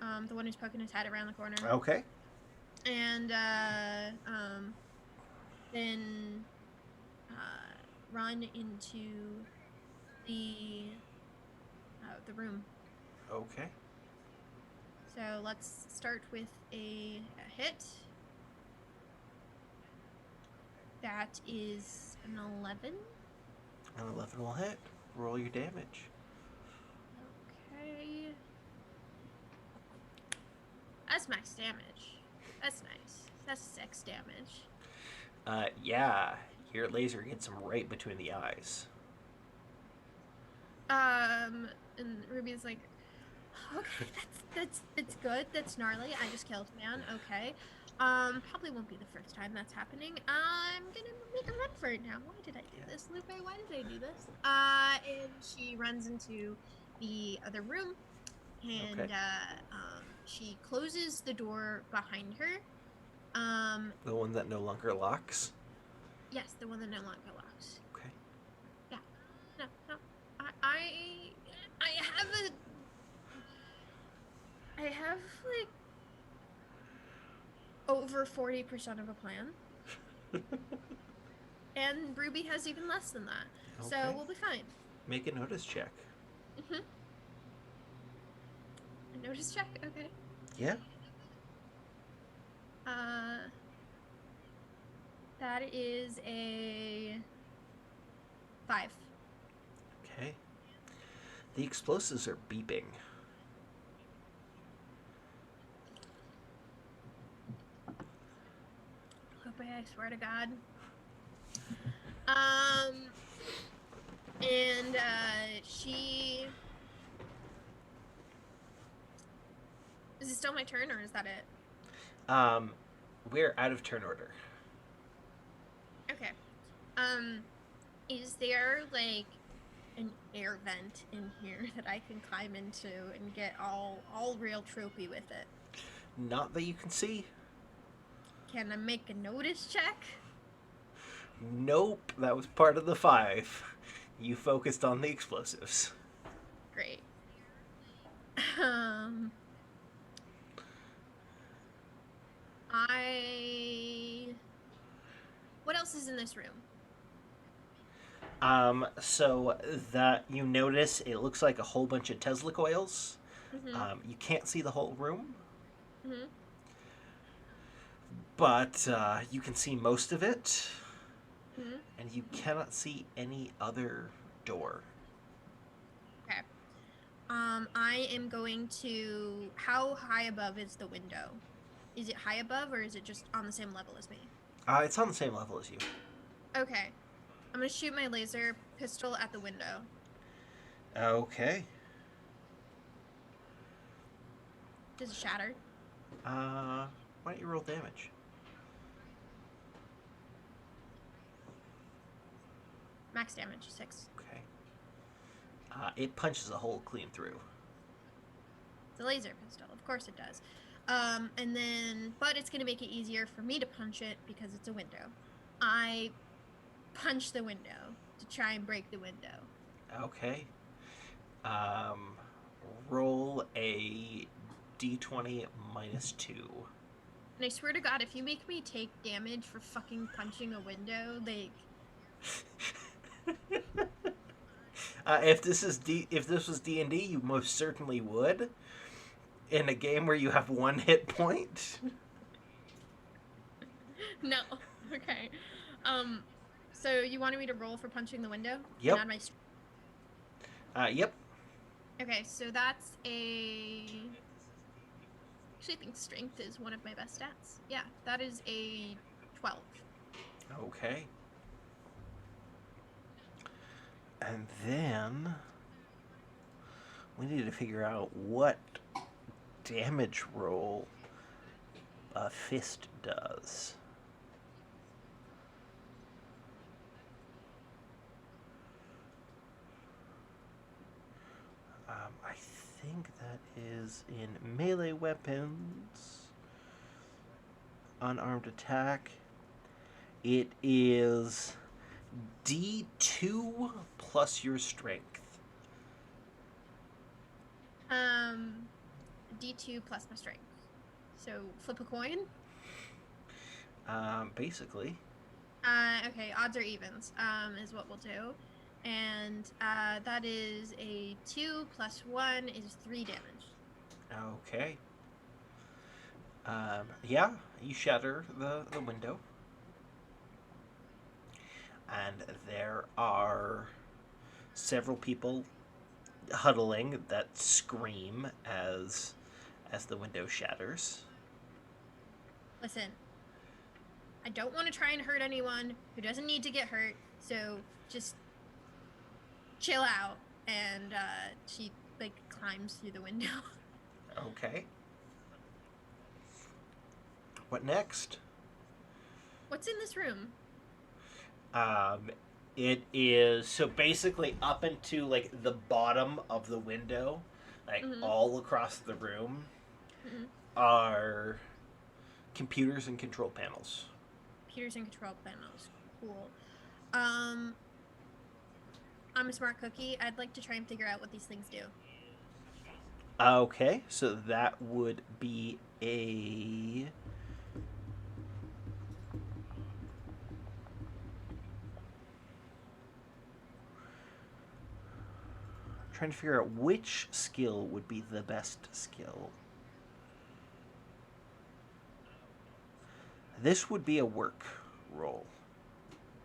The one who's poking his head around the corner. Okay. And then run into the room. Okay. So let's start with a hit. That is an 11. An 11 will hit. Roll your damage. Okay. That's max damage. That's nice. That's 6 damage. Yeah. Your laser gets him right between the eyes. And Ruby's like, okay, that's good. That's gnarly. I just killed a man. Okay. Probably won't be the first time that's happening. I'm gonna make a run for it now. Why did I do this, Lupe? Why did I do this? And she runs into the other room, and Okay. She closes the door behind her. The one that no longer locks? Yes, the one that no longer locks. Okay. Yeah. No. I have like over 40% of a plan. And Ruby has even less than that. Okay. So we'll be fine. Make a notice check. Mm-hmm. A notice check? Okay. Yeah. That is a 5. Okay. The explosives are beeping. Lupe, I swear to God. And she... Is it still my turn, or is that it? We're out of turn order. Okay. Is there, like, an air vent in here that I can climb into and get all real tropey with it? Not that you can see. Can I make a notice check? Nope, that was part of the 5. You focused on the explosives. Great. What else is in this room? So that you notice, it looks like a whole bunch of Tesla coils. Mm-hmm. You can't see the whole room, Mm-hmm. but you can see most of it, Mm-hmm. and you cannot see any other door. Okay. I am going to... How high above is the window? Is it high above, or is it just on the same level as me? It's on the same level as you. Okay. I'm gonna shoot my laser pistol at the window. Okay. Does it shatter? Why don't you roll damage? Max damage, 6. Okay. It punches a hole clean through. It's a laser pistol, of course it does. And then, but it's gonna make it easier for me to punch it because it's a window. I punch the window to try and break the window. Okay. Roll a d20 minus 2. And I swear to God, if you make me take damage for fucking punching a window, like... If this was D&D, you most certainly would. In a game where you have 1 hit point? No. Okay. So you wanted me to roll for punching the window? Yep. And add my Yep. Okay, so that's a... Actually, I think strength is one of my best stats. Yeah, that is a 12. Okay. And then we need to figure out what damage roll a fist does. I think that is in melee weapons. Unarmed attack. It is D2 plus your strength. D2 plus my strength. So flip a coin? Basically. Okay, odds or evens is what we'll do. And that is a 2 plus 1 is 3 damage. Okay. Yeah, you shatter the window. And there are several people huddling that scream as the window shatters. Listen, I don't want to try and hurt anyone who doesn't need to get hurt, so just chill out. And she like climbs through the window. Okay. What next? What's in this room? It is so basically up into like the bottom of the window, like all across the room, are computers and control panels. Computers and control panels. Cool. I'm a smart cookie. I'd like to try and figure out what these things do. Okay, so that would be a... trying to figure out which skill would be the best skill. This would be a work roll.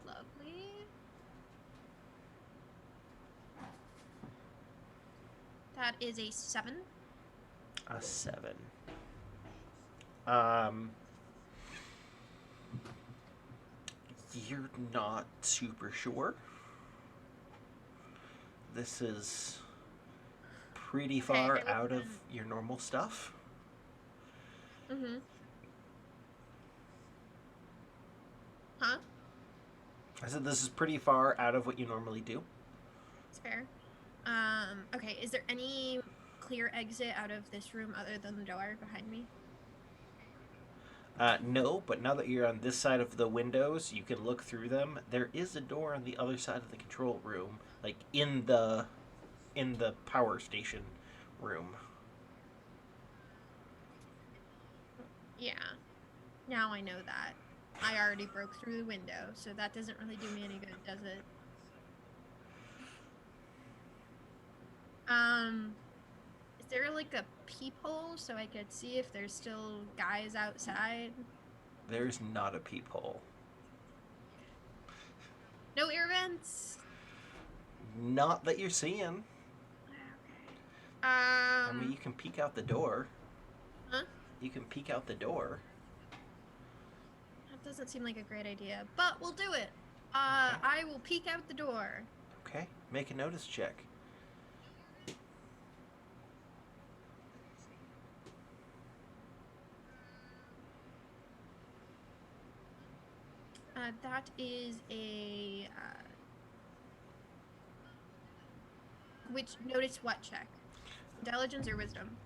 Lovely. That is a 7. A 7. You're not super sure. This is pretty far out of your normal stuff. Huh? I said this is pretty far out of what you normally do. It's fair. Okay, is there any clear exit out of this room other than the door behind me? No, but now that you're on this side of the windows, you can look through them. There is a door on the other side of the control room, like in the power station room. Yeah. Now I know that. I already broke through the window, so that doesn't really do me any good, does it? Is there like a peephole so I could see if there's still guys outside? There's not a peephole. No ear vents? Not that you're seeing. I mean, you can peek out the door. Huh? You can peek out the door. That doesn't seem like a great idea, but we'll do it. Okay. I will peek out the door. Okay, make a notice check. That is a which notice what check? Intelligence or wisdom?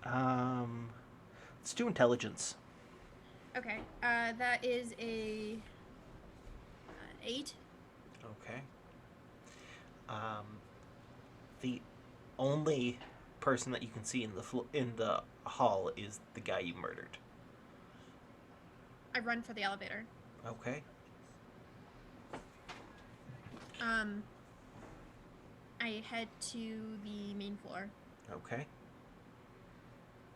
Let's do intelligence. Okay. That is a 8. Okay. The only person that you can see in the hall is the guy you murdered. I run for the elevator. Okay. I head to the main floor. Okay.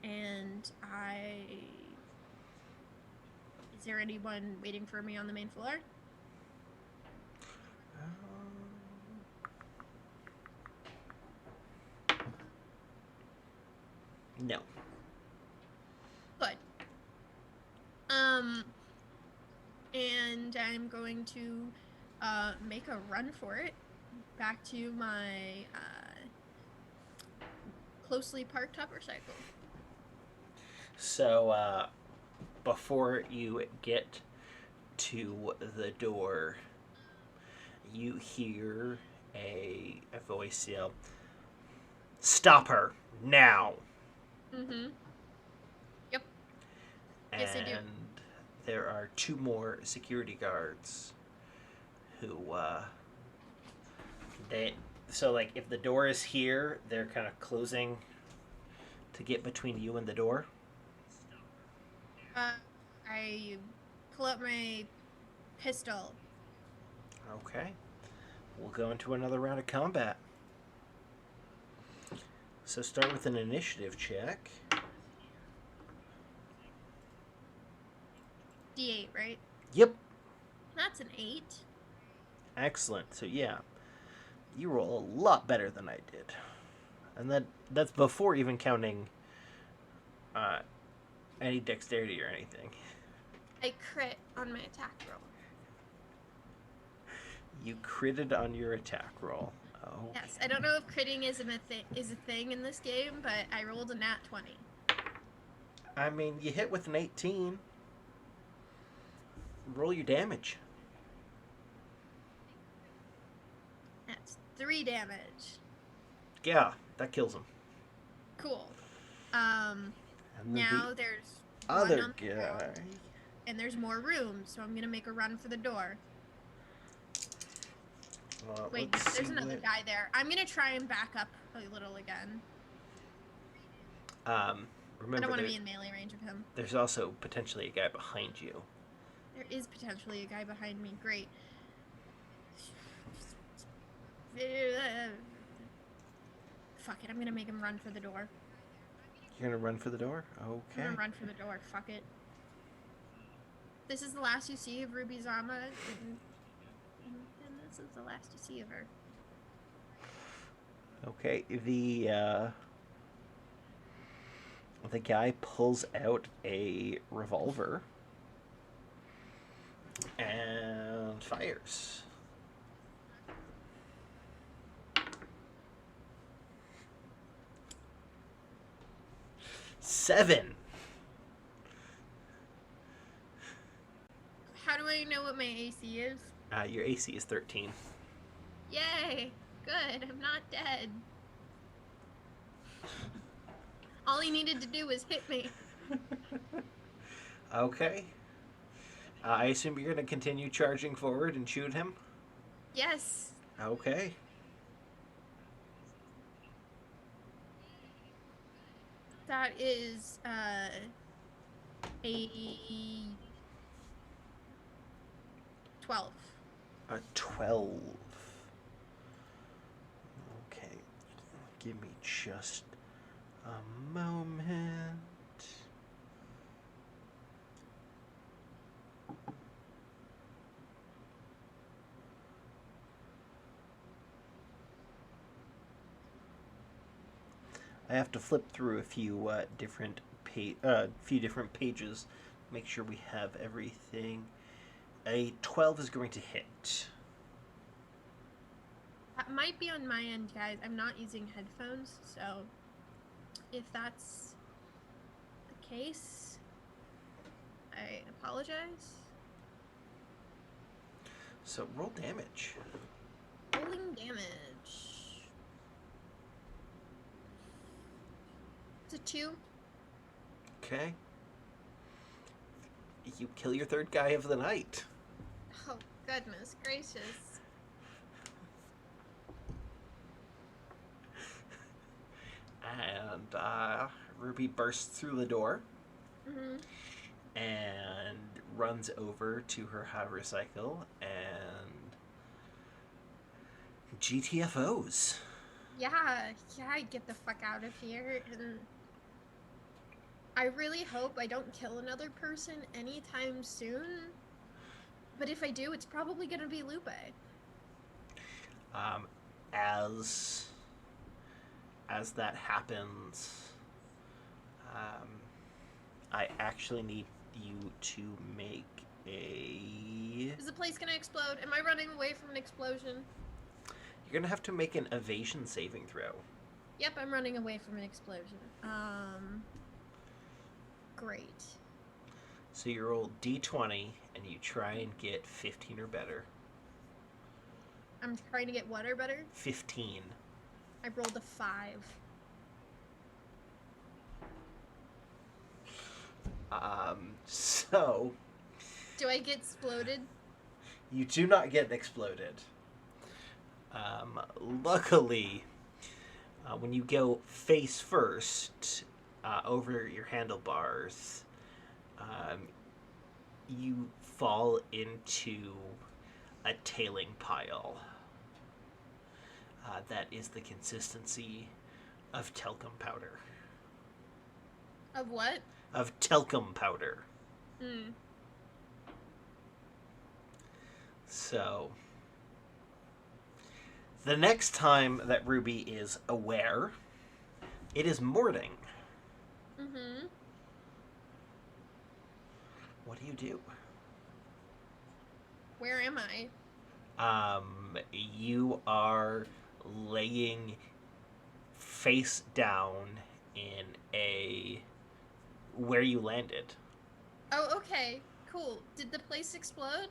And there anyone waiting for me on the main floor? No. Good. And I'm going to make a run for it back to my closely parked motorcycle. So, before you get to the door, you hear a voice yell, "Stop her, now!" Mm-hmm. Yep. And Yes, I do. there are 2 more security guards who, so, like, if the door is here, they're kind of closing to get between you and the door. I pull up my pistol. Okay. We'll go into another round of combat. So start with an initiative check. D8, right? Yep. That's an 8. Excellent. So yeah, you roll a lot better than I did, and that's before even counting any dexterity or anything. I crit on my attack roll. You critted on your attack roll. Oh. Yes, I don't know if critting is a thing in this game, but I rolled a nat 20. I mean, you hit with an 18. Roll your damage. That's 3 damage. Yeah, that kills him. Cool. And now there's other one on the guy. ground, and there's more room, so I'm gonna make a run for the door. Wait, there's another guy there. I'm gonna try and back up a little again. Remember, I don't want to be in melee range of him. There's also potentially a guy behind you. There is potentially a guy behind me. Great. Fuck it, I'm gonna make him run for the door. You're gonna run for the door? Okay. I'm gonna run for the door. Fuck it. This is the last you see of Ruby Zama, and this is the last you see of her. Okay, the guy pulls out a revolver and fires. Seven. How do I know what my AC is? Your AC is 13. Yay! Good, I'm not dead. All he needed to do was hit me. Okay. I assume you're going to continue charging forward and shoot him? Yes. Okay. That is a 12. A 12. Okay. Give me just a moment. I have to flip through a few different pages, make sure we have everything. A 12 is going to hit. That might be on my end, guys. I'm not using headphones, so if that's the case, I apologize. So roll damage. Rolling damage. It's a 2. Okay. You kill your third guy of the night. Oh, goodness gracious. And Ruby bursts through the door and runs over to her motorcycle and GTFOs. Yeah, get the fuck out of here. I really hope I don't kill another person anytime soon. But if I do, it's probably gonna be Lupe. Um, as as that happens, um, I actually need you to make a. Is the place gonna explode? Am I running away from an explosion? You're gonna have to make an evasion saving throw. Yep, I'm running away from an explosion. Great. So you roll d20 and you try and get 15 or better. I'm trying to get what or better? 15. I rolled a 5. So Do I get exploded? you do not get exploded. Luckily, when you go face first over your handlebars, you fall into a tailing pile that is the consistency of talcum powder. Of what? Of talcum powder. Hmm. So, the next time that Ruby is aware, it is morning. Mm-hmm. What do? Where am I? You are laying face down in a where you landed. Oh, okay. Cool. Did the place explode?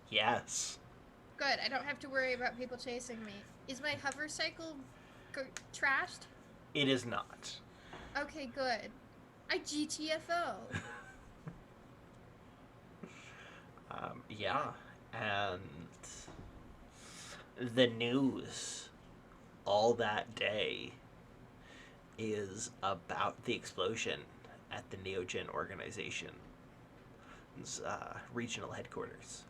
Yes. Good. I don't have to worry about people chasing me. Is my hover cycle trashed? It is not. Okay, good. I GTFO. Yeah. And the news all that day is about the explosion at the Neogen organization's regional headquarters.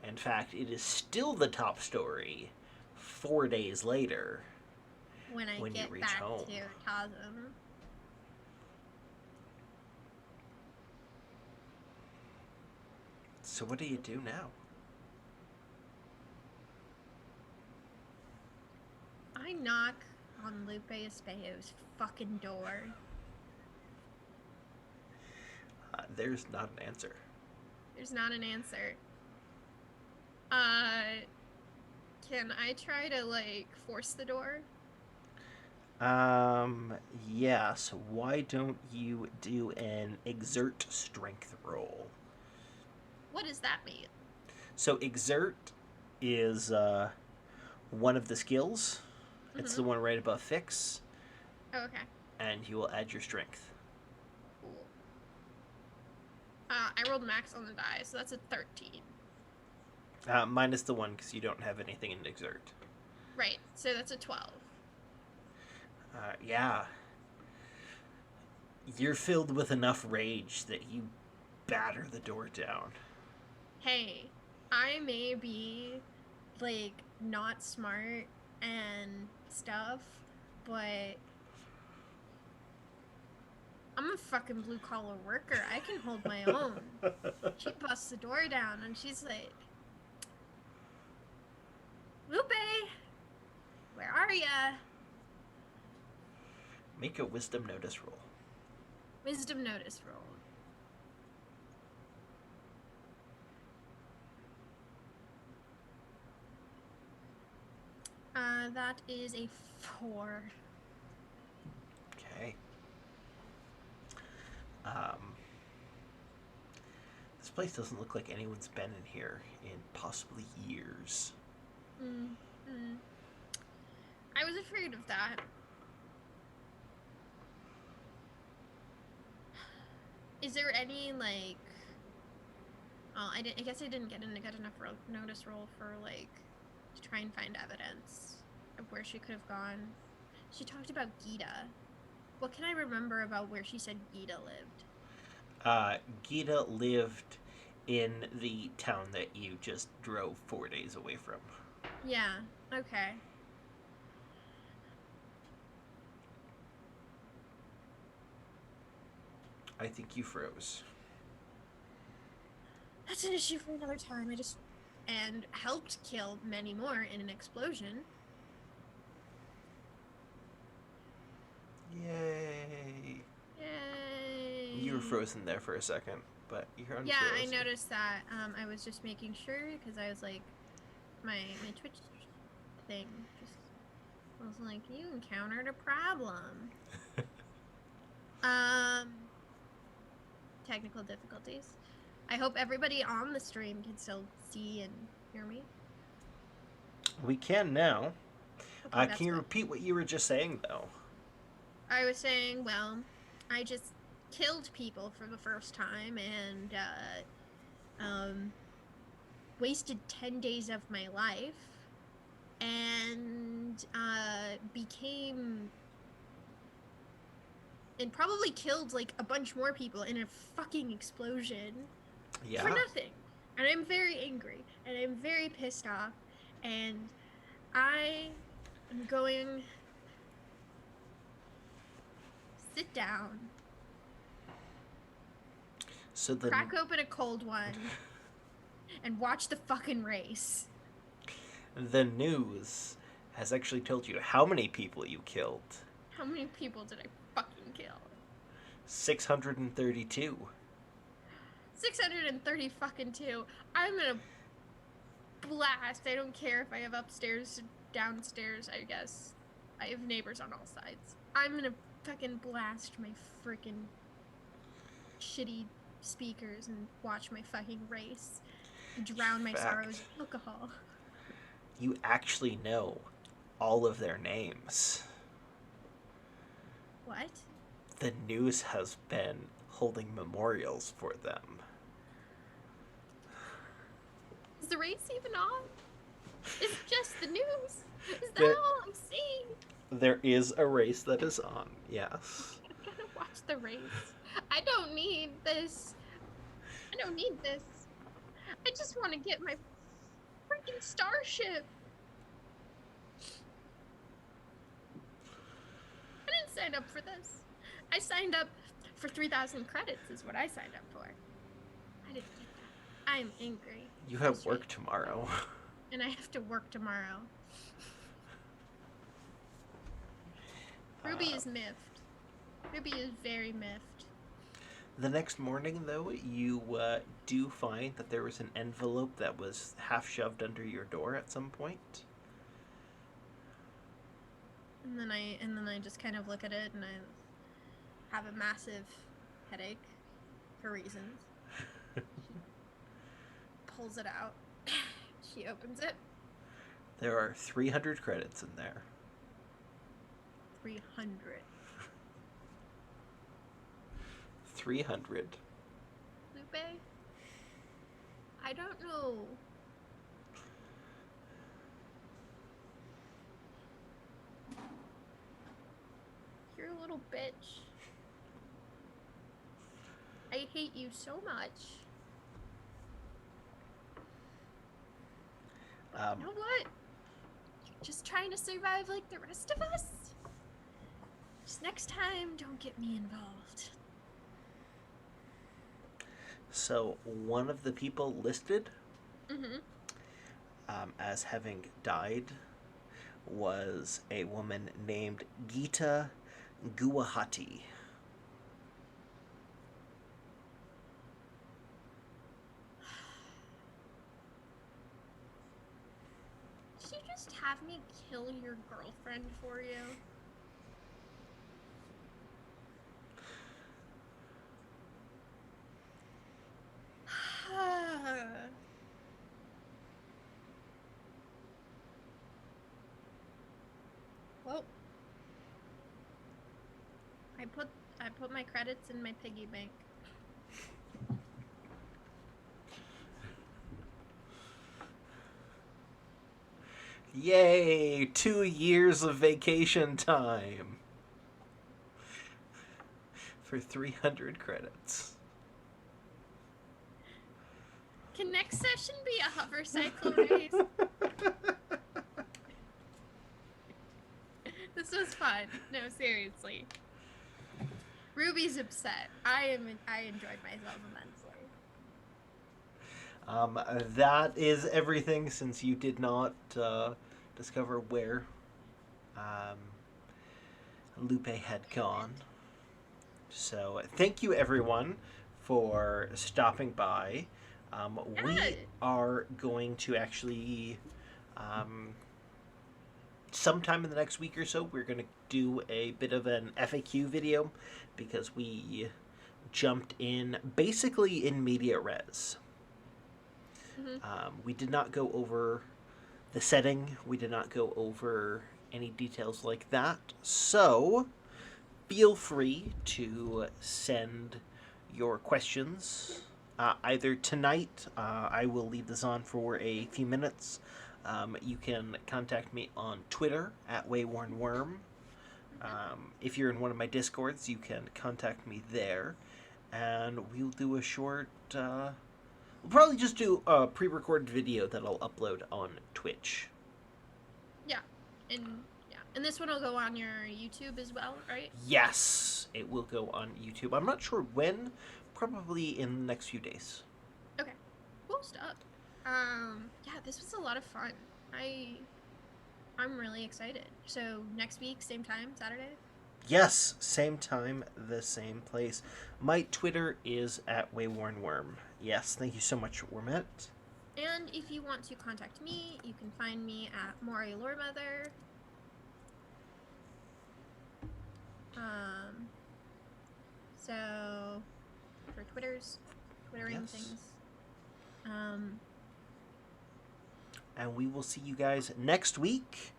In fact, it is still the top story 4 days later When I when you get reach back home. to Tasm. So what do you do now? I knock on Lupe Espejo's fucking door. There's not an answer. There's not an answer. Can I try to, like, force the door? Yes. Why don't you do an exert strength roll? What does that mean? So exert is one of the skills. It's the one right above fix. Oh, okay. And you will add your strength. Cool. I rolled max on the die, so that's a 13. Minus the one because you don't have anything in exert. Right, so that's a 12. Yeah. You're filled with enough rage that you batter the door down. Hey, I may be, like, not smart and stuff, but I'm a fucking blue-collar worker. I can hold my own. She busts the door down, and she's like, Lupe, where are ya? Make a wisdom notice roll. Wisdom notice roll. That is a 4. Okay. This place doesn't look like anyone's been in here in possibly years. I was afraid of that. Is there any, like... Oh, I guess I didn't get enough notice roll for, like, to try and find evidence of where she could have gone. She talked about Gita. What can I remember about where she said Gita lived? Gita lived in the town that you just drove 4 days away from. Yeah, okay. I think you froze. That's an issue for another time. And helped kill many more in an explosion. Yay! Yay! You were frozen there for a second, but you're unfrozen. Yeah, I noticed that. I was just making sure because I was like, my Twitch thing just was like, you encountered a problem. Technical difficulties. I hope everybody on the stream can still see and hear me. We can now. Okay, can you repeat what you were just saying, though? I was saying, well, I just killed people for the first time and wasted 10 days of my life and became and probably killed like a bunch more people in a fucking explosion for nothing. And I'm very angry and I'm very pissed off and I am going sit down, crack open a cold one and watch the fucking race. The news has actually told you how many people you killed. How many people did I fucking kill? 632. 630 fucking 2. I'm gonna blast. I don't care if I have upstairs, downstairs, I guess. I have neighbors on all sides. I'm gonna fucking blast my freaking shitty speakers and watch my fucking race. Drown my sorrows in alcohol. You actually know all of their names. What? The news has been holding memorials for them. Is the race even on? It's just the news. Is that all I'm seeing? There is a race that is on, yes. I'm gonna watch the race. I don't need this. I don't need this. I just want to get my freaking starship. I didn't sign up for this. I signed up for 3,000 credits is what I signed up for. I didn't get that. I am angry. You have work tomorrow. And I have to work tomorrow. Ruby is miffed. Ruby is very miffed. The next morning, though, you do find that there was an envelope that was half shoved under your door at some point. And then I just kind of look at it and I have a massive headache for reasons. She pulls it out. She opens it. There are 300 credits in there. 300. 300. Lupe? I don't know. You're a little bitch. I hate you so much. But you know what? You're just trying to survive like the rest of us. Just next time, don't get me involved. So one of the people listed as having died was a woman named Geeta Guwahati. Did you just have me kill your girlfriend for you? Well, I put my credits in my piggy bank. Yay! 2 years of vacation time for 300 credits. Can next session be a hover cycle race? This was fun. No, seriously. Ruby's upset. I enjoyed myself immensely. That is everything, since you did not discover where um, Lupe had gone. So thank you, everyone, for stopping by. We Yeah. are going to actually, um, sometime in the next week or so, we're going to do a bit of an FAQ video, because we jumped in basically in media res. Mm-hmm. We did not go over the setting, we did not go over any details like that. So feel free to send your questions either tonight. I will leave this on for a few minutes. You can contact me on Twitter at WaywornWyrm. If you're in one of my Discords, you can contact me there, and we'll do a short. We'll probably just do a pre-recorded video that I'll upload on Twitch. Yeah. And this one will go on your YouTube as well, right? Yes, it will go on YouTube. I'm not sure when. Probably in the next few days. Okay. Cool stuff. Yeah, this was a lot of fun. I'm really excited. So next week, same time, Saturday? Yes, same time, the same place. My Twitter is at WaywornWyrm. Yes, thank you so much, Wormet. And if you want to contact me, you can find me at Mori Loremother. So for Twittering Yes. things. And we will see you guys next week.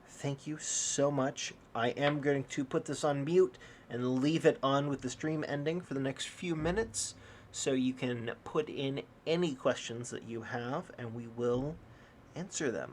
Thank you so much. I am going to put this on mute and leave it on with the stream ending for the next few minutes, so you can put in any questions that you have, and we will answer them.